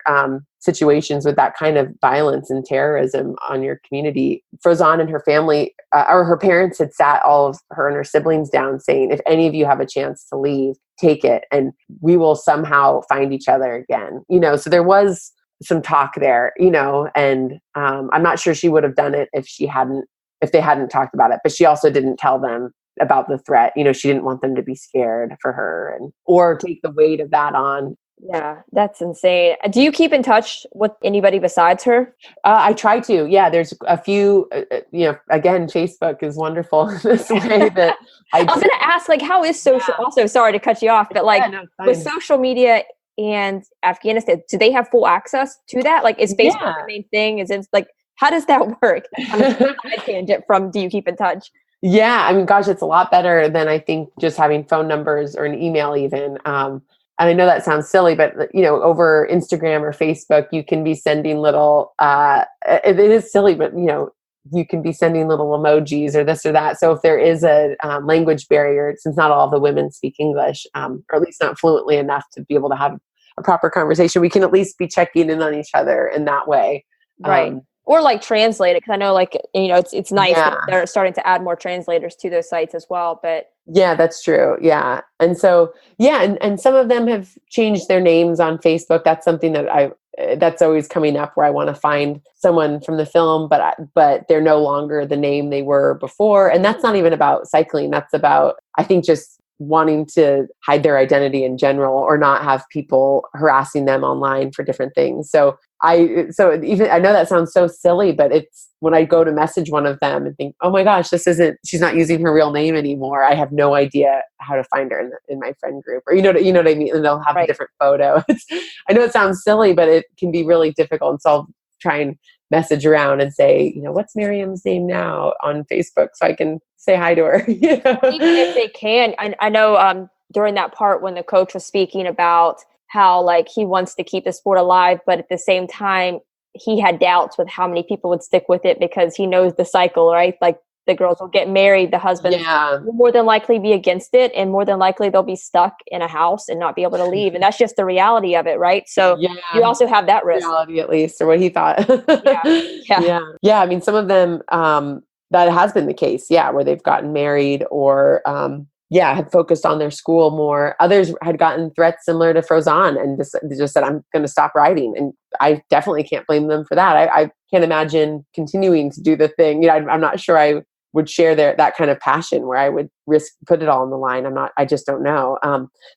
situations with that kind of violence and terrorism on your community. Frozan and her family, or her parents, had sat all of her and her siblings down saying, if any of you have a chance to leave, take it, and we will somehow find each other again. So there was some talk there, and I'm not sure she would have done it if they hadn't talked about it, but she also didn't tell them about the threat. She didn't want them to be scared for her or take the weight of that on. Yeah, that's insane. Do you keep in touch with anybody besides her? I try to. Yeah, there's a few. Again, Facebook is wonderful in this way that I was going to ask, like, how is social? Yeah. Also, sorry to cut you off, but like with social media and Afghanistan, do they have full access to that? Like, is Facebook the main thing? Is it like, how does that work? I tangent from. Do you keep in touch? Yeah, I mean, gosh, it's a lot better than I think just having phone numbers or an email even. And I know that sounds silly, but over Instagram or Facebook, you can be sending little, it is silly, but you can be sending little emojis or this or that. So if there is a language barrier, since not all the women speak English, or at least not fluently enough to be able to have a proper conversation, we can at least be checking in on each other in that way. Right. Or like translate it, because I know it's nice that they're starting to add more translators to those sites as well. But yeah, that's true. Yeah. And so, and some of them have changed their names on Facebook. That's something that that's always coming up, where I want to find someone from the film, but they're no longer the name they were before. And that's not even about cycling. That's about, I think, just wanting to hide their identity in general, or not have people harassing them online for different things. So I know that sounds so silly, but it's when I go to message one of them and think, oh my gosh, she's not using her real name anymore. I have no idea how to find her in my friend group, or you know what I mean? And they'll have a different photo. I know it sounds silly, but it can be really difficult. And so I'll try and message around and say, what's Miriam's name now on Facebook, so I can say hi to her. Even if they can, I know during that part when the coach was speaking about how like he wants to keep the sport alive, but at the same time he had doubts with how many people would stick with it, because he knows the cycle, right? Like the girls will get married, the husband will more than likely be against it, and more than likely they'll be stuck in a house and not be able to leave. And that's just the reality of it, right? So you also have that risk. Reality, at least, or what he thought. Yeah. I mean, some of them, that has been the case, where they've gotten married or had focused on their school more. Others had gotten threats similar to Frozan and just said, I'm going to stop riding. And I definitely can't blame them for that. I can't imagine continuing to do the thing. I'm not sure I would share that kind of passion where I would put it all on the line. I just don't know.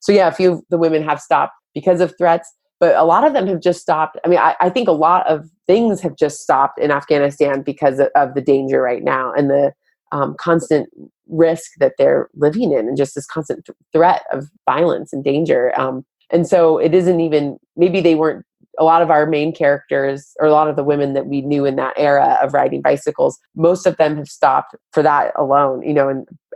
So a few of the women have stopped because of threats, but a lot of them have just stopped. I mean, I think a lot of things have just stopped in Afghanistan because of the danger right now and the constant risk that they're living in, and just this constant threat of violence and danger. And so it isn't even, maybe they weren't, a lot of our main characters, or a lot of the women that we knew in that era of riding bicycles, most of them have stopped for that alone,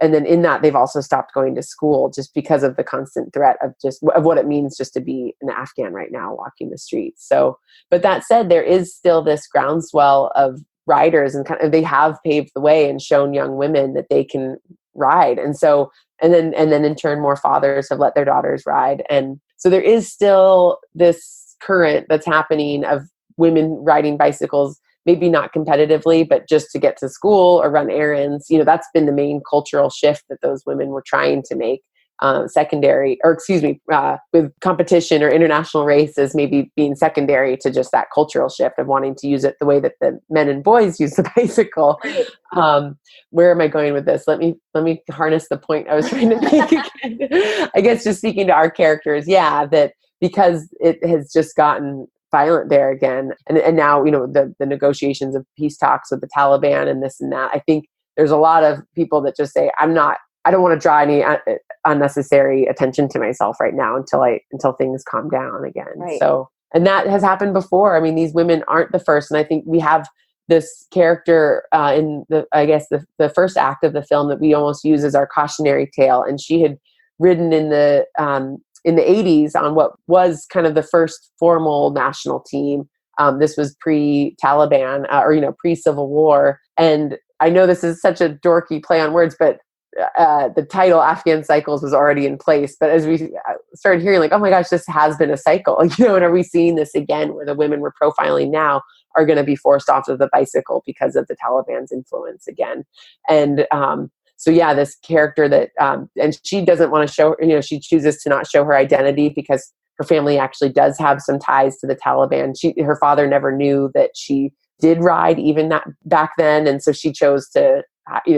and then in that they've also stopped going to school just because of the constant threat of what it means just to be an Afghan right now walking the streets. So, but that said, there is still this groundswell of riders, and kind of, they have paved the way and shown young women that they can ride. And so, and then in turn, more fathers have let their daughters ride. And so there is still this current that's happening of women riding bicycles, maybe not competitively, but just to get to school or run errands. That's been the main cultural shift that those women were trying to make, with competition or international races maybe being secondary to just that cultural shift of wanting to use it the way that the men and boys use the bicycle. Where am I going with this? Let me harness the point I was trying to make again. I guess just speaking to our characters, that because it has just gotten violent there again, and now the negotiations of peace talks with the Taliban and this and that, I think there's a lot of people that just say, I don't want to draw any unnecessary attention to myself right now until things calm down again. Right. So, and that has happened before. I mean, these women aren't the first, and I think we have this character in the first act of the film that we almost use as our cautionary tale, and she had ridden in the 80s on what was kind of the first formal national team. This was pre-Taliban or pre-Civil War, and I know this is such a dorky play on words, but the title Afghan Cycles was already in place. But as we started hearing, like, oh my gosh, this has been a cycle, and are we seeing this again, where the women we're profiling now are going to be forced off of the bicycle because of the Taliban's influence again? And so this character that, and she doesn't want to show, she chooses to not show her identity because her family actually does have some ties to the Taliban. Her father never knew that she did ride even that back then. And so she chose to,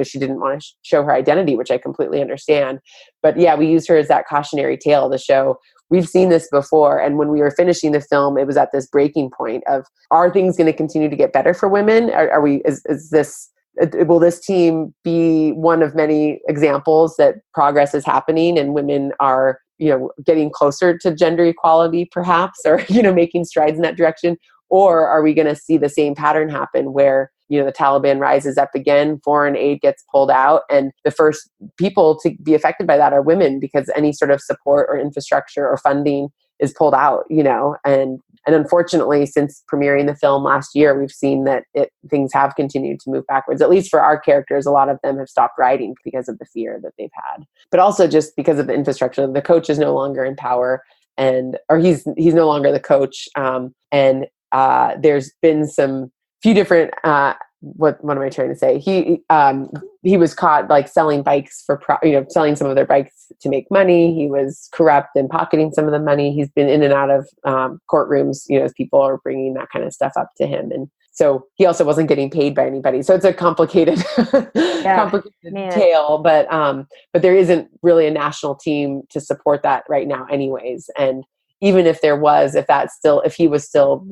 she didn't want to show her identity, which I completely understand. But yeah, we use her as that cautionary tale to show we've seen this before. And when we were finishing the film, it was at this breaking point of, are things going to continue to get better for women? Will this team be one of many examples that progress is happening and women are, getting closer to gender equality perhaps, or, making strides in that direction? Or are we going to see the same pattern happen where, the Taliban rises up again, foreign aid gets pulled out, and the first people to be affected by that are women, because any sort of support or infrastructure or funding is pulled out, and unfortunately, since premiering the film last year, we've seen that things have continued to move backwards. At least for our characters, a lot of them have stopped riding because of the fear that they've had, but also just because of the infrastructure. The coach is no longer in power, or he's no longer the coach, and there's been few different what am I trying to say? He was caught like selling bikes selling some of their bikes to make money. He was corrupt and pocketing some of the money. He's been in and out of courtrooms, as people are bringing that kind of stuff up to him. And so he also wasn't getting paid by anybody. So it's a complicated, tale, but there isn't really a national team to support that right now anyways. And even if there was, if he was still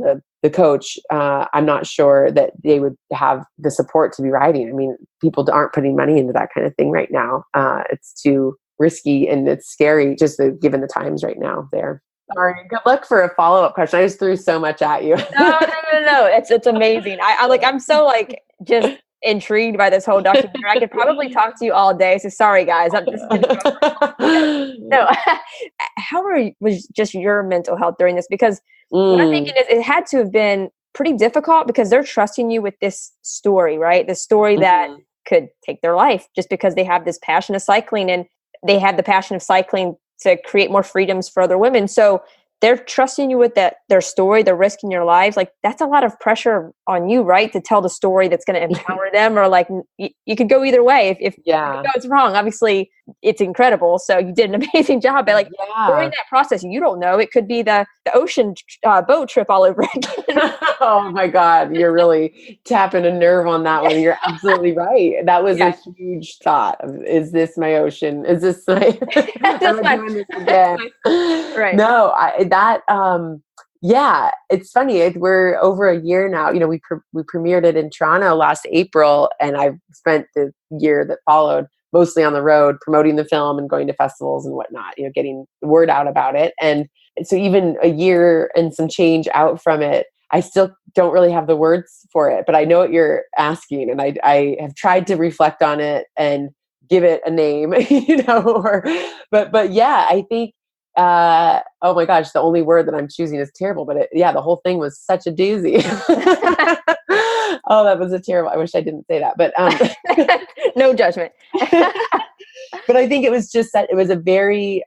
the coach, I'm not sure that they would have the support to be riding. I mean, people aren't putting money into that kind of thing right now. It's too risky and it's scary, just given the times right now there. Sorry. Good luck for a follow-up question. I just threw so much at you. No. It's amazing. I'm so just intrigued by this whole documentary. I could probably talk to you all day. So sorry, guys. I'm just no. How was just your mental health during this? Because what I'm thinking is it had to have been pretty difficult because they're trusting you with this story, right? This story that could take their life just because they have this passion of cycling, and they have the passion of cycling to create more freedoms for other women. So they're trusting you with their story, they're risking your lives. That's a lot of pressure on you, right? To tell the story that's going to empower them, or you could go either way. If it's wrong, obviously it's incredible. So you did an amazing job. But during that process, you don't know, it could be the ocean boat trip all over again. Oh my God. You're really tapping a nerve on that one. You're absolutely right. That was a huge thought of, is this my ocean? Is this my, am I doing this again? Right. No, it's funny. We're over a year now. We premiered it in Toronto last April, and I've spent the year that followed mostly on the road promoting the film and going to festivals and whatnot, getting the word out about it. And so even a year and some change out from it, I still don't really have the words for it, but I know what you're asking. And I have tried to reflect on it and give it a name, but yeah, I think, oh my gosh, the only word that I'm choosing is terrible, but the whole thing was such a doozy. Oh, that was I wish I didn't say that, but no judgment. But I think it was just that it was a very,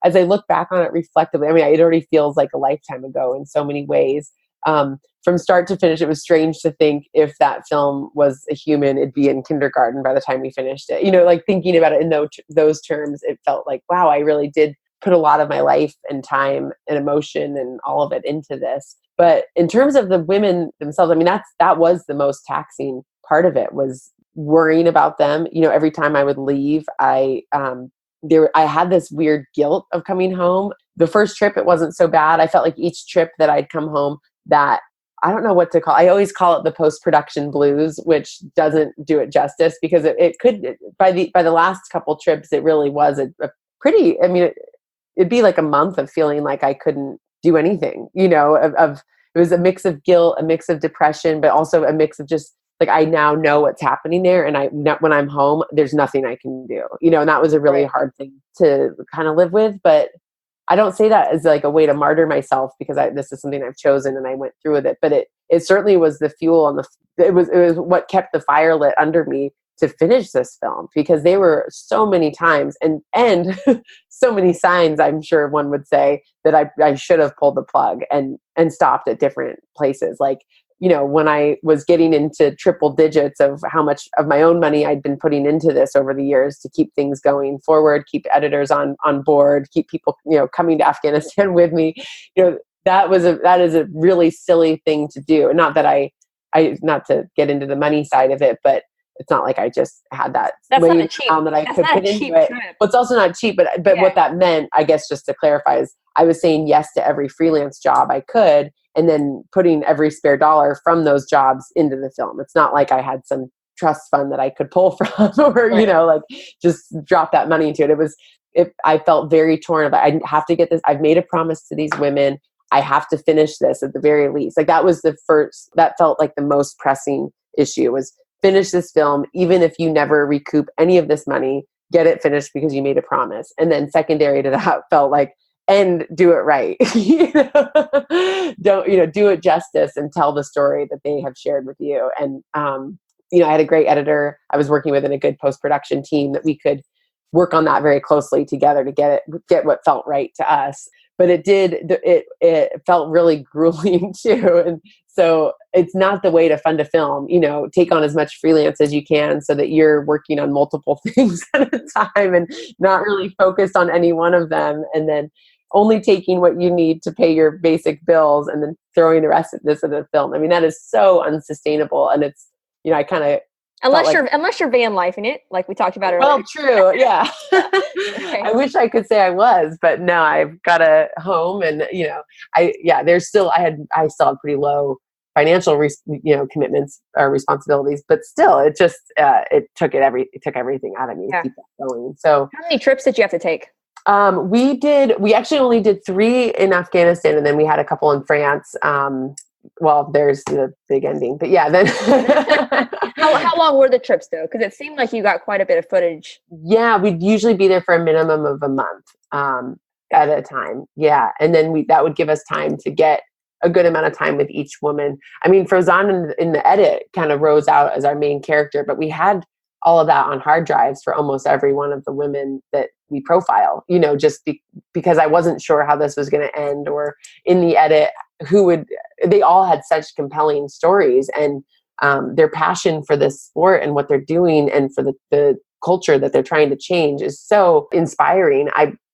as I look back on it reflectively, I mean, it already feels like a lifetime ago in so many ways. From start to finish, it was strange to think if that film was a human, it'd be in kindergarten by the time we finished it. Thinking about it in those terms, it felt like, wow, I really did put a lot of my life and time and emotion and all of it into this. But in terms of the women themselves, I mean, that was the most taxing part of it, was worrying about them. Every time I would leave, I had this weird guilt of coming home. The first trip, it wasn't so bad. I felt like each trip that I'd come home, that I don't know what to call. I always call it the post-production blues, which doesn't do it justice, because it could, by the last couple trips, it really was a pretty, I mean, it'd be like a month of feeling like I couldn't do anything, it was a mix of guilt, a mix of depression, but also a mix of just I now know what's happening there. And when I'm home, there's nothing I can do, and that was a really hard thing to kind of live with. But I don't say that as a way to martyr myself, because this is something I've chosen and I went through with it. But it certainly was the fuel and it was what kept the fire lit under me to finish this film, because there were so many times and so many signs, I'm sure one would say, that I should have pulled the plug and stopped at different places. when I was getting into triple digits of how much of my own money I'd been putting into this over the years to keep things going forward, keep editors on board, keep people, coming to Afghanistan with me, that is a really silly thing to do. And not that I not to get into the money side of it, but it's not like I just had that laying down that I could put into it. Well, it's also not cheap, but what that meant, I guess, just to clarify, is I was saying yes to every freelance job I could, and then putting every spare dollar from those jobs into the film. It's not like I had some trust fund that I could pull from or, like just drop that money into it. I felt very torn about, I have to get this. I've made a promise to these women. I have to finish this at the very least. Like that was that felt like the most pressing issue, was finish this film. Even if you never recoup any of this money, get it finished because you made a promise. And then secondary to that felt like, and do it right. Don't, do it justice and tell the story that they have shared with you. And, I had a great editor I was working with, and a good post-production team that we could work on that very closely together to get what felt right to us. But it felt really grueling too. And so it's not the way to fund a film, take on as much freelance as you can so that you're working on multiple things at a time and not really focused on any one of them. And then only taking what you need to pay your basic bills and then throwing the rest of this in the film. I mean, that is so unsustainable. And it's, I kind of, unless you're van lifing it, like we talked about earlier. Well, true. Yeah. Okay. I wish I could say I was, but no, I've got a home, and, I still have pretty low financial, commitments or responsibilities, but still it just, it took everything out of me to keep that going. So how many trips did you have to take? We actually only did 3 in Afghanistan, and then we had a couple in France. Well, there's the big ending, but yeah, then how long were the trips though? Because it seemed like you got quite a bit of footage. Yeah, we'd usually be there for a minimum of a month at a time. Yeah, and then that would give us time to get a good amount of time with each woman. I mean, Farzan in the edit kind of rose out as our main character, but we had all of that on hard drives for almost every one of the women that we profile, just because I wasn't sure how this was going to end, or in the edit, they all had such compelling stories, and their passion for this sport and what they're doing and for the culture that they're trying to change is so inspiring.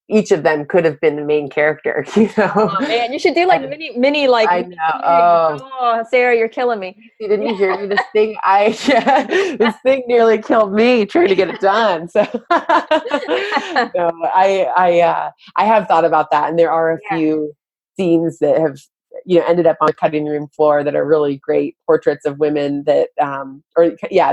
Each of them could have been the main character, Oh man, you should do like mini like. I know. Oh, Sarah, you're killing me. Didn't you hear me? This thing, this thing nearly killed me trying to get it done. So, no, I have thought about that, and there are a few scenes that have, ended up on the cutting room floor that are really great portraits of women that,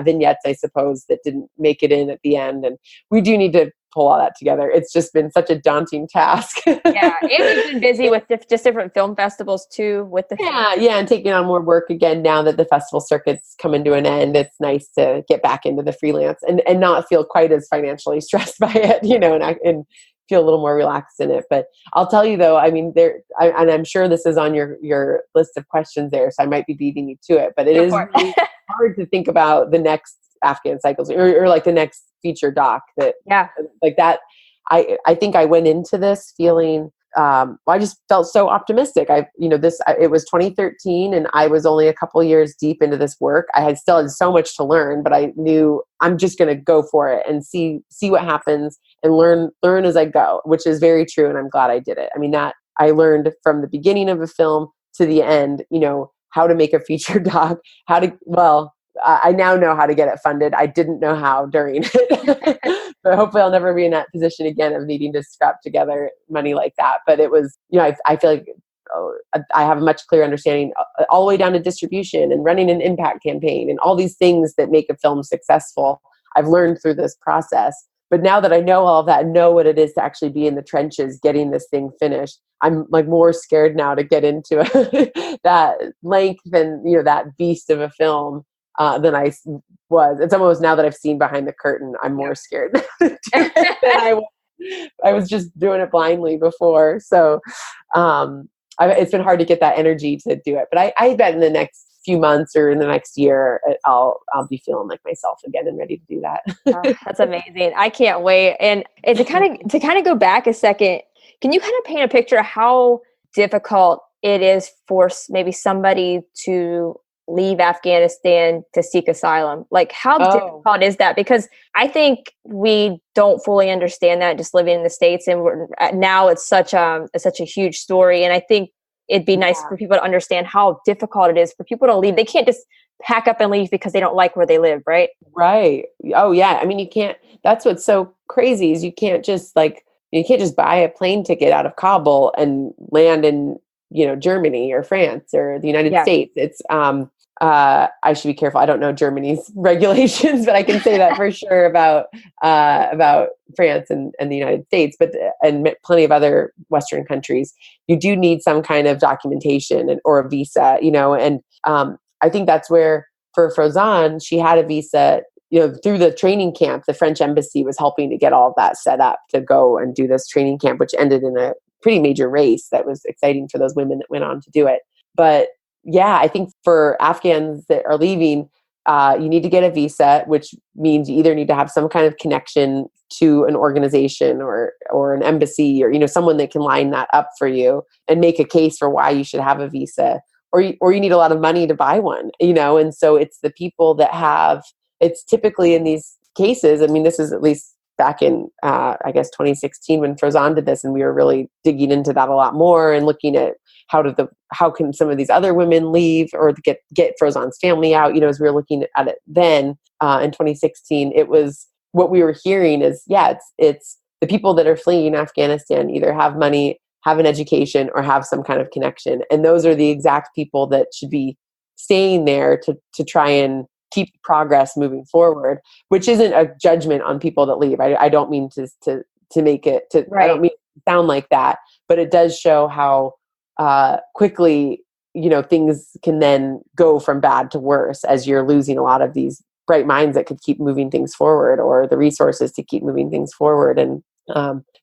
vignettes, I suppose, that didn't make it in at the end. And we do need to pull all that together. It's just been such a daunting task. Yeah, and we've been busy with just different film festivals too. And taking on more work again now that the festival circuit's coming to an end. It's nice to get back into the freelance and not feel quite as financially stressed by it, and feel a little more relaxed in it. But I'll tell you though, I mean, and I'm sure this is on your list of questions there, so I might be beating you to it, but it is really hard to think about the next Afghan Cycles or like the next feature doc like that. I think I went into this feeling, I just felt so optimistic. It was 2013 and I was only a couple years deep into this work. I still had so much to learn, but I knew I'm just going to go for it and see what happens and learn as I go, which is very true. And I'm glad I did it. I mean, that I learned from the beginning of a film to the end, how to make a feature doc, I now know how to get it funded. I didn't know how during it, but hopefully I'll never be in that position again of needing to scrap together money like that. But it was, I feel like I have a much clearer understanding all the way down to distribution and running an impact campaign and all these things that make a film successful. I've learned through this process. But now that I know all of that, know what it is to actually be in the trenches, getting this thing finished, I'm like more scared now to get into that length and, that beast of a film. Than I was. It's almost now that I've seen behind the curtain, I'm more scared than I was just doing it blindly before. So it's been hard to get that energy to do it. But I bet in the next few months or in the next year, I'll be feeling like myself again and ready to do that. Oh, that's amazing. I can't wait. And to kind of go back a second, can you kind of paint a picture of how difficult it is for maybe somebody to leave Afghanistan to seek asylum? Like, how Oh, difficult is that? Because I think we don't fully understand that just living in the States, and now it's such a huge story. And I think it'd be nice yeah. for people to understand how difficult it is for people to leave. They can't just pack up and leave because they don't like where they live, right? Right. Oh, yeah. I mean, you can't, that's what's so crazy is you can't just buy a plane ticket out of Kabul and land in, Germany or France or the United Yeah. States. It's, I should be careful. I don't know Germany's regulations, but I can say that for sure about France and the United States, and plenty of other Western countries. You do need some kind of documentation or a visa, and I think that's where for Frozan, she had a visa, through the training camp. The French embassy was helping to get all of that set up to go and do this training camp, which ended in a pretty major race that was exciting for those women that went on to do it. But yeah, I think for Afghans that are leaving, you need to get a visa, which means you either need to have some kind of connection to an organization or an embassy, or someone that can line that up for you and make a case for why you should have a visa, or you need a lot of money to buy one, and so it's the people that have. It's typically in these cases. I mean, this is at least back in I guess 2016 when Frozan did this, and we were really digging into that a lot more and looking at how can some of these other women leave or get Frozan's family out. As we were looking at it then in 2016, it was what we were hearing is it's the people that are fleeing Afghanistan either have money, have an education, or have some kind of connection, and those are the exact people that should be staying there to try and keep progress moving forward, which isn't a judgment on people that leave. I don't mean to make it to, Right. I don't mean to sound like that, but it does show how quickly, things can then go from bad to worse as you're losing a lot of these bright minds that could keep moving things forward, or the resources to keep moving things forward. And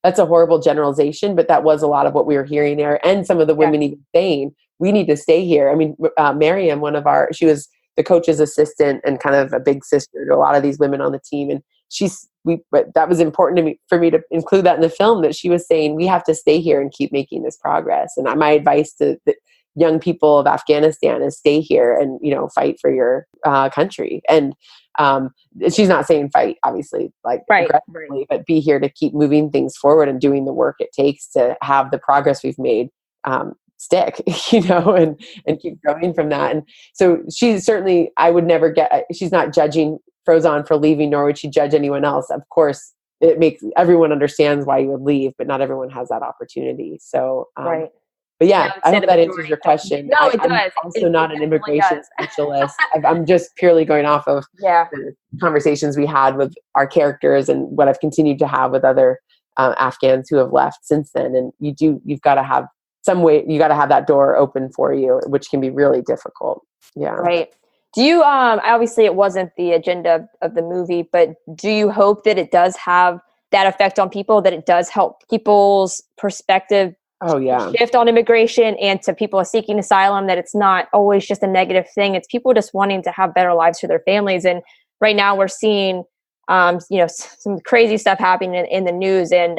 that's a horrible generalization, but that was a lot of what we were hearing there. And some of the women even saying, we need to stay here. I mean, Miriam, she was the coach's assistant and kind of a big sister to a lot of these women on the team. And but that was important to me, for me to include that in the film, that she was saying, we have to stay here and keep making this progress. And my advice to the young people of Afghanistan is stay here and, fight for your country. And she's not saying fight, obviously, like aggressively, but be here to keep moving things forward and doing the work it takes to have the progress we've made stick, and keep growing from that. And so she's certainly, she's not judging Frozan for leaving, nor would she judge anyone else. Of course, everyone understands why you would leave, but not everyone has that opportunity. So, but yeah, I hope that answers your question. No, it does. I'm also not an immigration specialist. I'm just purely going off of the conversations we had with our characters and what I've continued to have with other Afghans who have left since then. And you've got to have some way, you got to have that door open for you, which can be really difficult. Yeah. Right. Do you, obviously it wasn't the agenda of the movie, but do you hope that it does have that effect on people, that it does help people's perspective shift on immigration and to people seeking asylum, that it's not always just a negative thing. It's people just wanting to have better lives for their families. And right now we're seeing, some crazy stuff happening in the news. And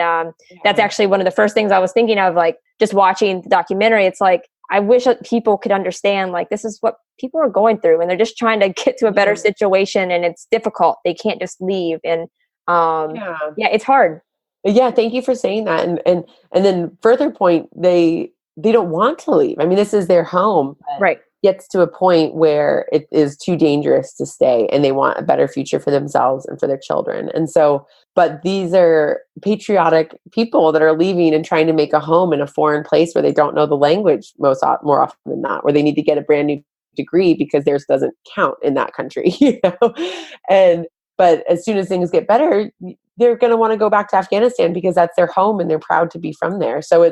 that's actually one of the first things I was thinking of, like just watching the documentary. It's like, I wish that people could understand, like, this is what people are going through and they're just trying to get to a better situation, and it's difficult. They can't just leave. And it's hard. Yeah. Thank you for saying that. And then further point, they don't want to leave. I mean, this is their home. Right. Gets to a point where it is too dangerous to stay, and they want a better future for themselves and for their children. And so, but these are patriotic people that are leaving and trying to make a home in a foreign place where they don't know the language more often than not, where they need to get a brand new degree because theirs doesn't count in that country, but as soon as things get better, they're going to want to go back to Afghanistan because that's their home and they're proud to be from there. So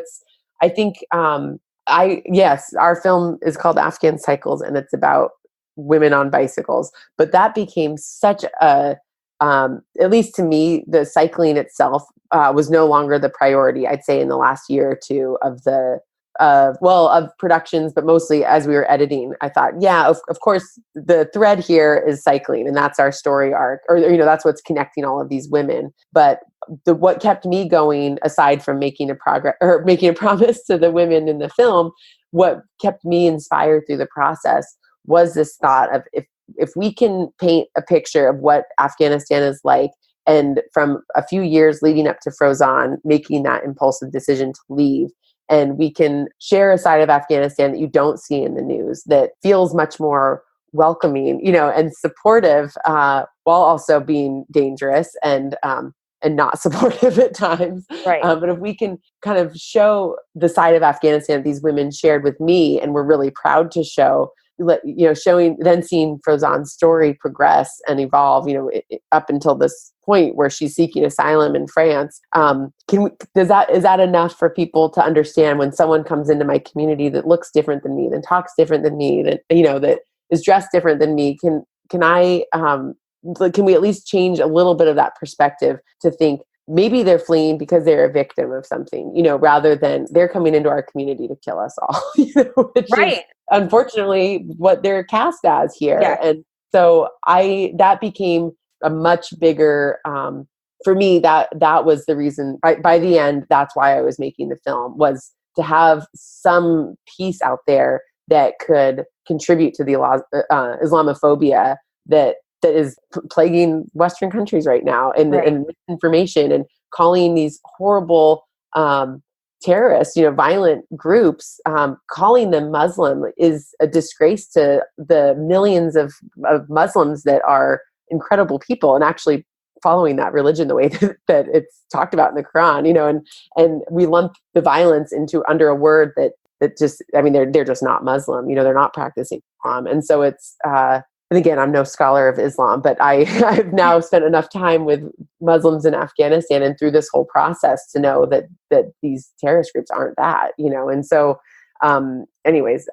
I think, our film is called Afghan Cycles, and it's about women on bicycles. But that became such at least to me, the cycling itself was no longer the priority, I'd say, in the last year or two of of productions, but mostly as we were editing, I thought, of course, the thread here is cycling, and that's our story arc, or that's what's connecting all of these women. But what kept me going, aside from making a promise to the women in the film, what kept me inspired through the process was this thought of if we can paint a picture of what Afghanistan is like, and from a few years leading up to Frozan making that impulsive decision to leave, and we can share a side of Afghanistan that you don't see in the news that feels much more welcoming, and supportive, while also being dangerous and not supportive at times. Right. But if we can kind of show the side of Afghanistan that these women shared with me, and we're really proud to show, showing, then seeing Frozan's story progress and evolve, up until this point where she's seeking asylum in France. Is that enough for people to understand when someone comes into my community that looks different than me, that talks different than me, that, that is dressed different than me? Can we at least change a little bit of that perspective to think maybe they're fleeing because they're a victim of something, rather than they're coming into our community to kill us all, which Right. is unfortunately what they're cast as here. Yeah. And so that became a much bigger, for me, that was the reason by the end, that's why I was making the film, was to have some piece out there that could contribute to the Islamophobia that is plaguing Western countries right now, and misinformation, and calling these horrible terrorists, violent groups, calling them Muslim is a disgrace to the millions of Muslims that are incredible people and actually following that religion the way that it's talked about in the Quran, and we lump the violence under a word that just, they're just not Muslim, they're not practicing Islam. And so it's, and again, I'm no scholar of Islam, but I've now spent enough time with Muslims in Afghanistan and through this whole process to know that these terrorist groups aren't that, and so, anyways,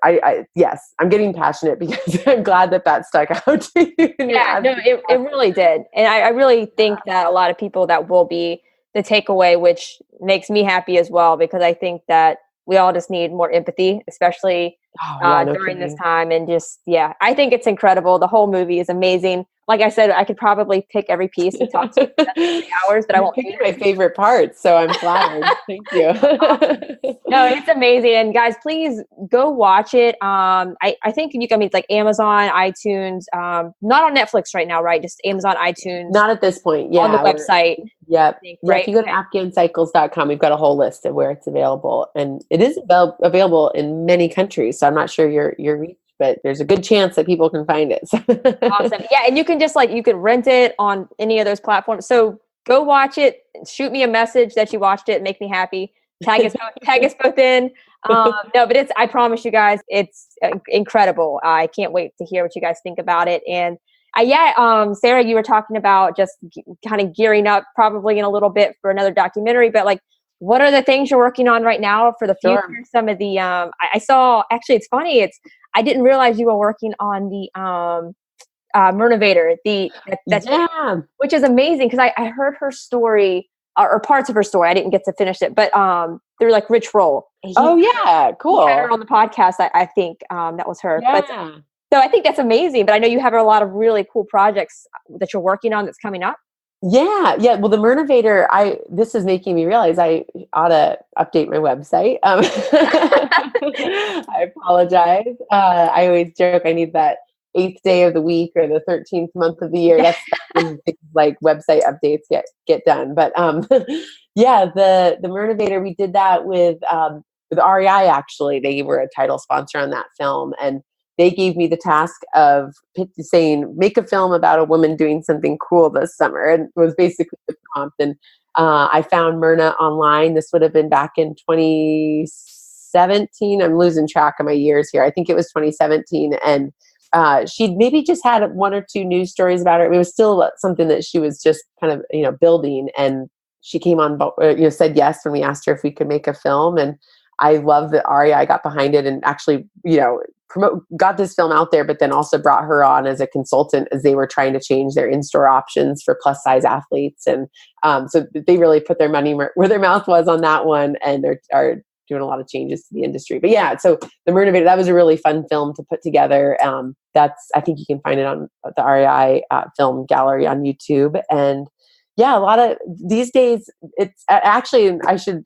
yes, I'm getting passionate because I'm glad that stuck out to you. Yeah, no, it really did. And I really think that a lot of people, that will be the takeaway, which makes me happy as well, because I think that we all just need more empathy, especially during this time. And just, I think it's incredible. The whole movie is amazing. Like I said, I could probably pick every piece and talk to you for 3 hours, but I won't. Pick my favorite parts, so I'm flattered. Thank you. No, it's amazing. And guys, please go watch it. I think it's like Amazon, iTunes, not on Netflix right now, right? Just Amazon, iTunes. Not at this point. Yeah. On the website. Yep. Right? If you go to afghancycles.com, we've got a whole list of where it's available, and it is available in many countries. So I'm not sure your reach, but there's a good chance that people can find it. Awesome. Yeah. And you can just you could rent it on any of those platforms. So go watch it, shoot me a message that you watched it, make me happy. Tag us both in. No, but I promise you guys, it's incredible. I can't wait to hear what you guys think about it. And Sarah, you were talking about just kind of gearing up probably in a little bit for another documentary, but what are the things you're working on right now for the future? Sure. Some of the, I saw, actually, it's funny. I didn't realize you were working on the Myrna which is amazing, because I heard her story or parts of her story. I didn't get to finish it, but through Rich Roll. Cool. He had her on the podcast. I think that was her. Yeah. But, so I think that's amazing. But I know you have a lot of really cool projects that you're working on that's coming up. Yeah. Well, the Myrnivator, this is making me realize I ought to update my website. I apologize. I always joke I need that 8th day of the week or the 13th month of the year. That's when things like website updates get done. But the Myrnivator, we did that with REI. Actually, they were a title sponsor on that film, and they gave me the task of saying, make a film about a woman doing something cool this summer. And it was basically the prompt. And I found Myrna online. This would have been back in 2017. I'm losing track of my years here. I think it was 2017. And she'd maybe just had 1 or 2 news stories about her. It was still something that she was just kind of, building. And she came on, said yes when we asked her if we could make a film. And I love that REI got behind it and actually, got this film out there, but then also brought her on as a consultant as they were trying to change their in-store options for plus size athletes. And so they really put their money where their mouth was on that one, and are doing a lot of changes to the industry. But so the Myrnivator, that was a really fun film to put together. I think you can find it on the REI Film Gallery on YouTube. And yeah, a lot of these days, it's actually,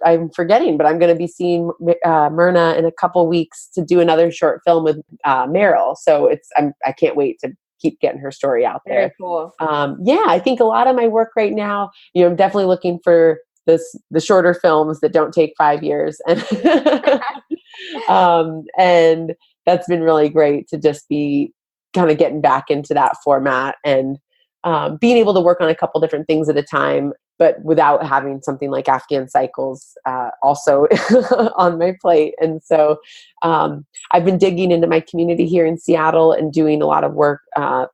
I'm forgetting, but I'm going to be seeing Myrna in a couple weeks to do another short film with Meryl. So I can't wait to keep getting her story out there. Very cool. Yeah, I think a lot of my work right now, I'm definitely looking for the shorter films that don't take 5 years. And that's been really great to just be kind of getting back into that format and being able to work on a couple different things at a time, but without having something like Afghan Cycles also on my plate. And so I've been digging into my community here in Seattle and doing a lot of work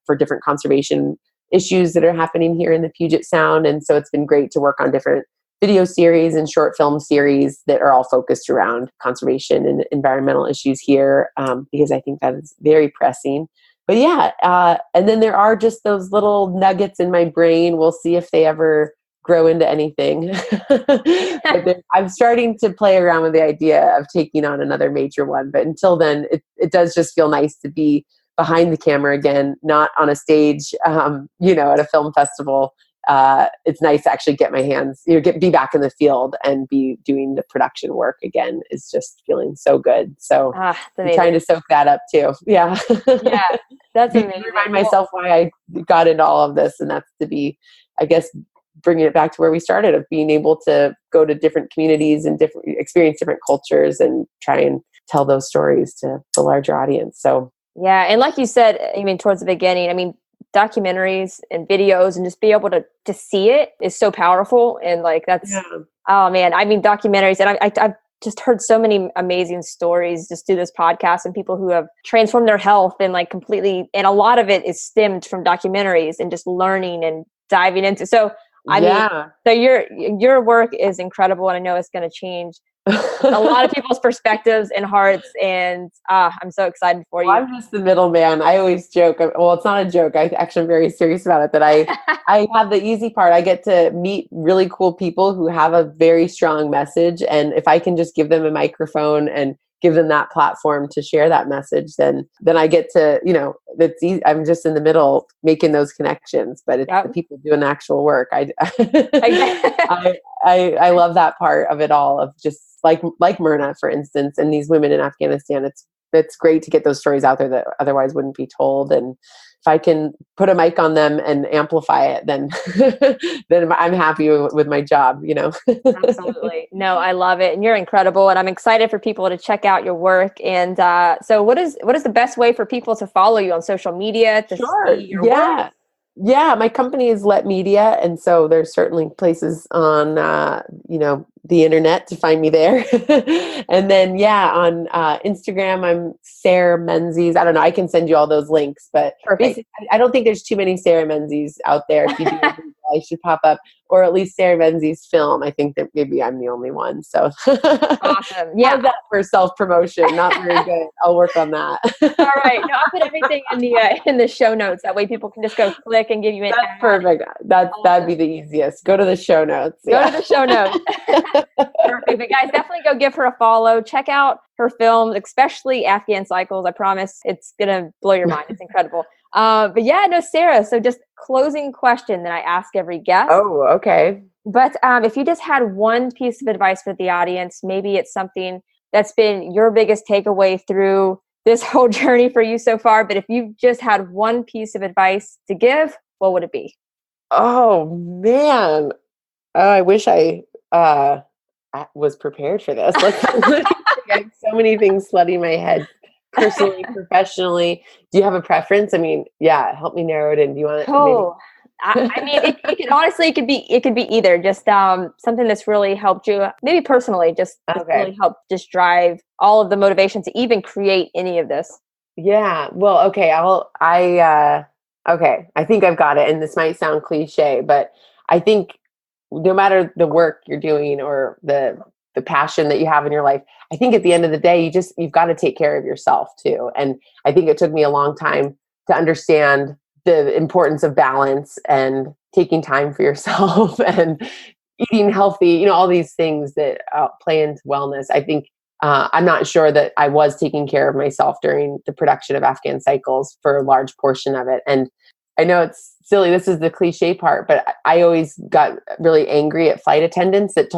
for different conservation issues that are happening here in the Puget Sound. And so it's been great to work on different video series and short film series that are all focused around conservation and environmental issues here, because I think that is very pressing. But yeah, and then there are just those little nuggets in my brain. We'll see if they ever grow into anything. But I'm starting to play around with the idea of taking on another major one. But until then, it does just feel nice to be behind the camera again, not on a stage, at a film festival. It's nice to actually get my hands, be back in the field and be doing the production work again is just feeling so good. So I'm trying to soak that up too. Yeah. Yeah, that's amazing. Remind myself why I got into all of this. And that's to be, I guess, bringing it back to where we started, of being able to go to different communities and experience different cultures and try and tell those stories to the larger audience. So yeah. And like you said, towards the beginning, documentaries and videos and just be able to see it is so powerful. And oh man, documentaries, and I've just heard so many amazing stories just through this podcast, and people who have transformed their health and completely, and a lot of it is stemmed from documentaries and just learning and diving into. So so your work is incredible, and I know it's going to change a lot of people's perspectives and hearts, and I'm so excited for you. I'm just the middleman. I always joke. Well, it's not a joke. I actually am very serious about it, that I have the easy part. I get to meet really cool people who have a very strong message. And if I can just give them a microphone and give them that platform to share that message, then I get to, it's easy. I'm just in the middle making those connections, but it's the people doing the actual work. I love that part of it all, of just like Myrna, for instance, and these women in Afghanistan. It's great to get those stories out there that otherwise wouldn't be told. And if I can put a mic on them and amplify it, then then I'm happy with my job, Absolutely. No, I love it. And you're incredible. And I'm excited for people to check out your work. And so what is the best way for people to follow you on social media to see your work? Yeah, my company is Let Media, and so there's certainly places on the internet to find me there. And then on Instagram, I'm Sarah Menzies. I don't know, I can send you all those links, but basically, I don't think there's too many Sarah Menzies out there. If you do, I should pop up, or at least Sarah Menzies Film. I think that maybe I'm the only one. So awesome. Yeah, how's that for self-promotion? Not very good. I'll work on that. All right. No, I'll put everything in the show notes. That way people can just go click and give you an That's ad. Perfect. That'd be the easiest. Go to the show notes. Go to the show notes. Perfect. But guys, definitely go give her a follow. Check out her films, especially Afghan Cycles. I promise it's going to blow your mind. It's incredible. But Sarah, so just closing question that I ask every guest. Oh, okay. But if you just had one piece of advice for the audience, maybe it's something that's been your biggest takeaway through this whole journey for you so far. But if you just had one piece of advice to give, what would it be? Oh, man. I wish I was prepared for this. I have so many things flooding my head, personally, professionally. Do you have a preference? Help me narrow it in. Do you want to? It could honestly, it could be either. Just something that's really helped you, maybe personally, just really helped just drive all of the motivation to even create any of this. Yeah. Well, okay. I think I've got it. And this might sound cliche, but I think no matter the work you're doing or the passion that you have in your life, I think at the end of the day, you've got to take care of yourself too. And I think it took me a long time to understand the importance of balance and taking time for yourself and eating healthy, all these things that play into wellness. I think I'm not sure that I was taking care of myself during the production of Afghan Cycles for a large portion of it. And I know it's silly. This is the cliche part, but I always got really angry at flight attendants that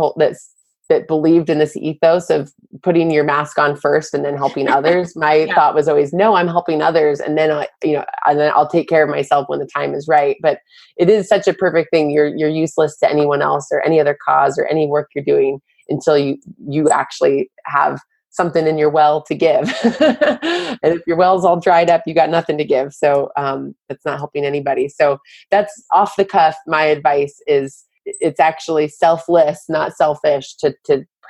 believed in this ethos of putting your mask on first and then helping others. My thought was always, no, I'm helping others. And then and then I'll take care of myself when the time is right. But it is such a perfect thing. You're useless to anyone else or any other cause or any work you're doing until you actually have something in your well to give. And if your well's all dried up, you got nothing to give. So it's not helping anybody. So that's off the cuff. My advice is it's actually selfless, not selfish, to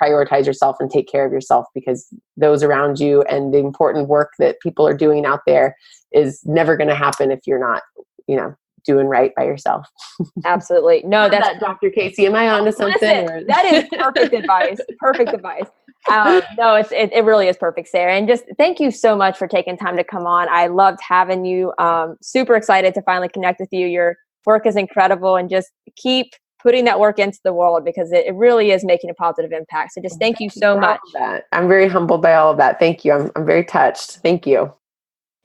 prioritize yourself and take care of yourself, because those around you and the important work that people are doing out there is never going to happen if you're not, doing right by yourself. Absolutely. No, that's Dr. Casey. Am I on to something? Listen, that is perfect advice. Perfect advice. No, it really is perfect, Sarah. And just thank you so much for taking time to come on. I loved having you. Super excited to finally connect with you. Your work is incredible, and just keep putting that work into the world, because it really is making a positive impact. So just thank you so much. I'm very humbled by all of that. Thank you. I'm very touched. Thank you.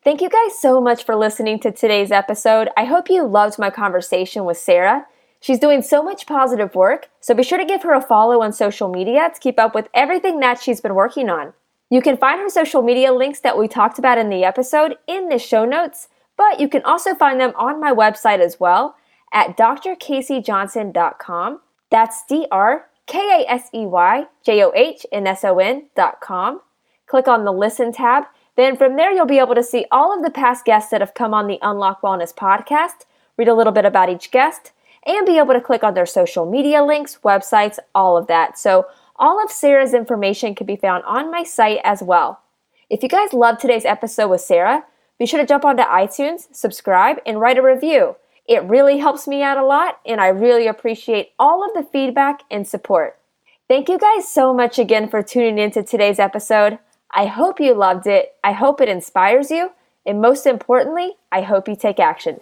Thank you guys so much for listening to today's episode. I hope you loved my conversation with Sarah. She's doing so much positive work, so be sure to give her a follow on social media to keep up with everything that she's been working on. You can find her social media links that we talked about in the episode in the show notes, but you can also find them on my website as well at drcaseyjohnson.com. That's drkaseyjohnson.com. Click on the Listen tab. Then from there, you'll be able to see all of the past guests that have come on the Unlock Wellness podcast, read a little bit about each guest, and be able to click on their social media links, websites, all of that. So all of Sarah's information can be found on my site as well. If you guys loved today's episode with Sarah, be sure to jump onto iTunes, subscribe, and write a review. It really helps me out a lot, and I really appreciate all of the feedback and support. Thank you guys so much again for tuning into today's episode. I hope you loved it. I hope it inspires you. And most importantly, I hope you take action.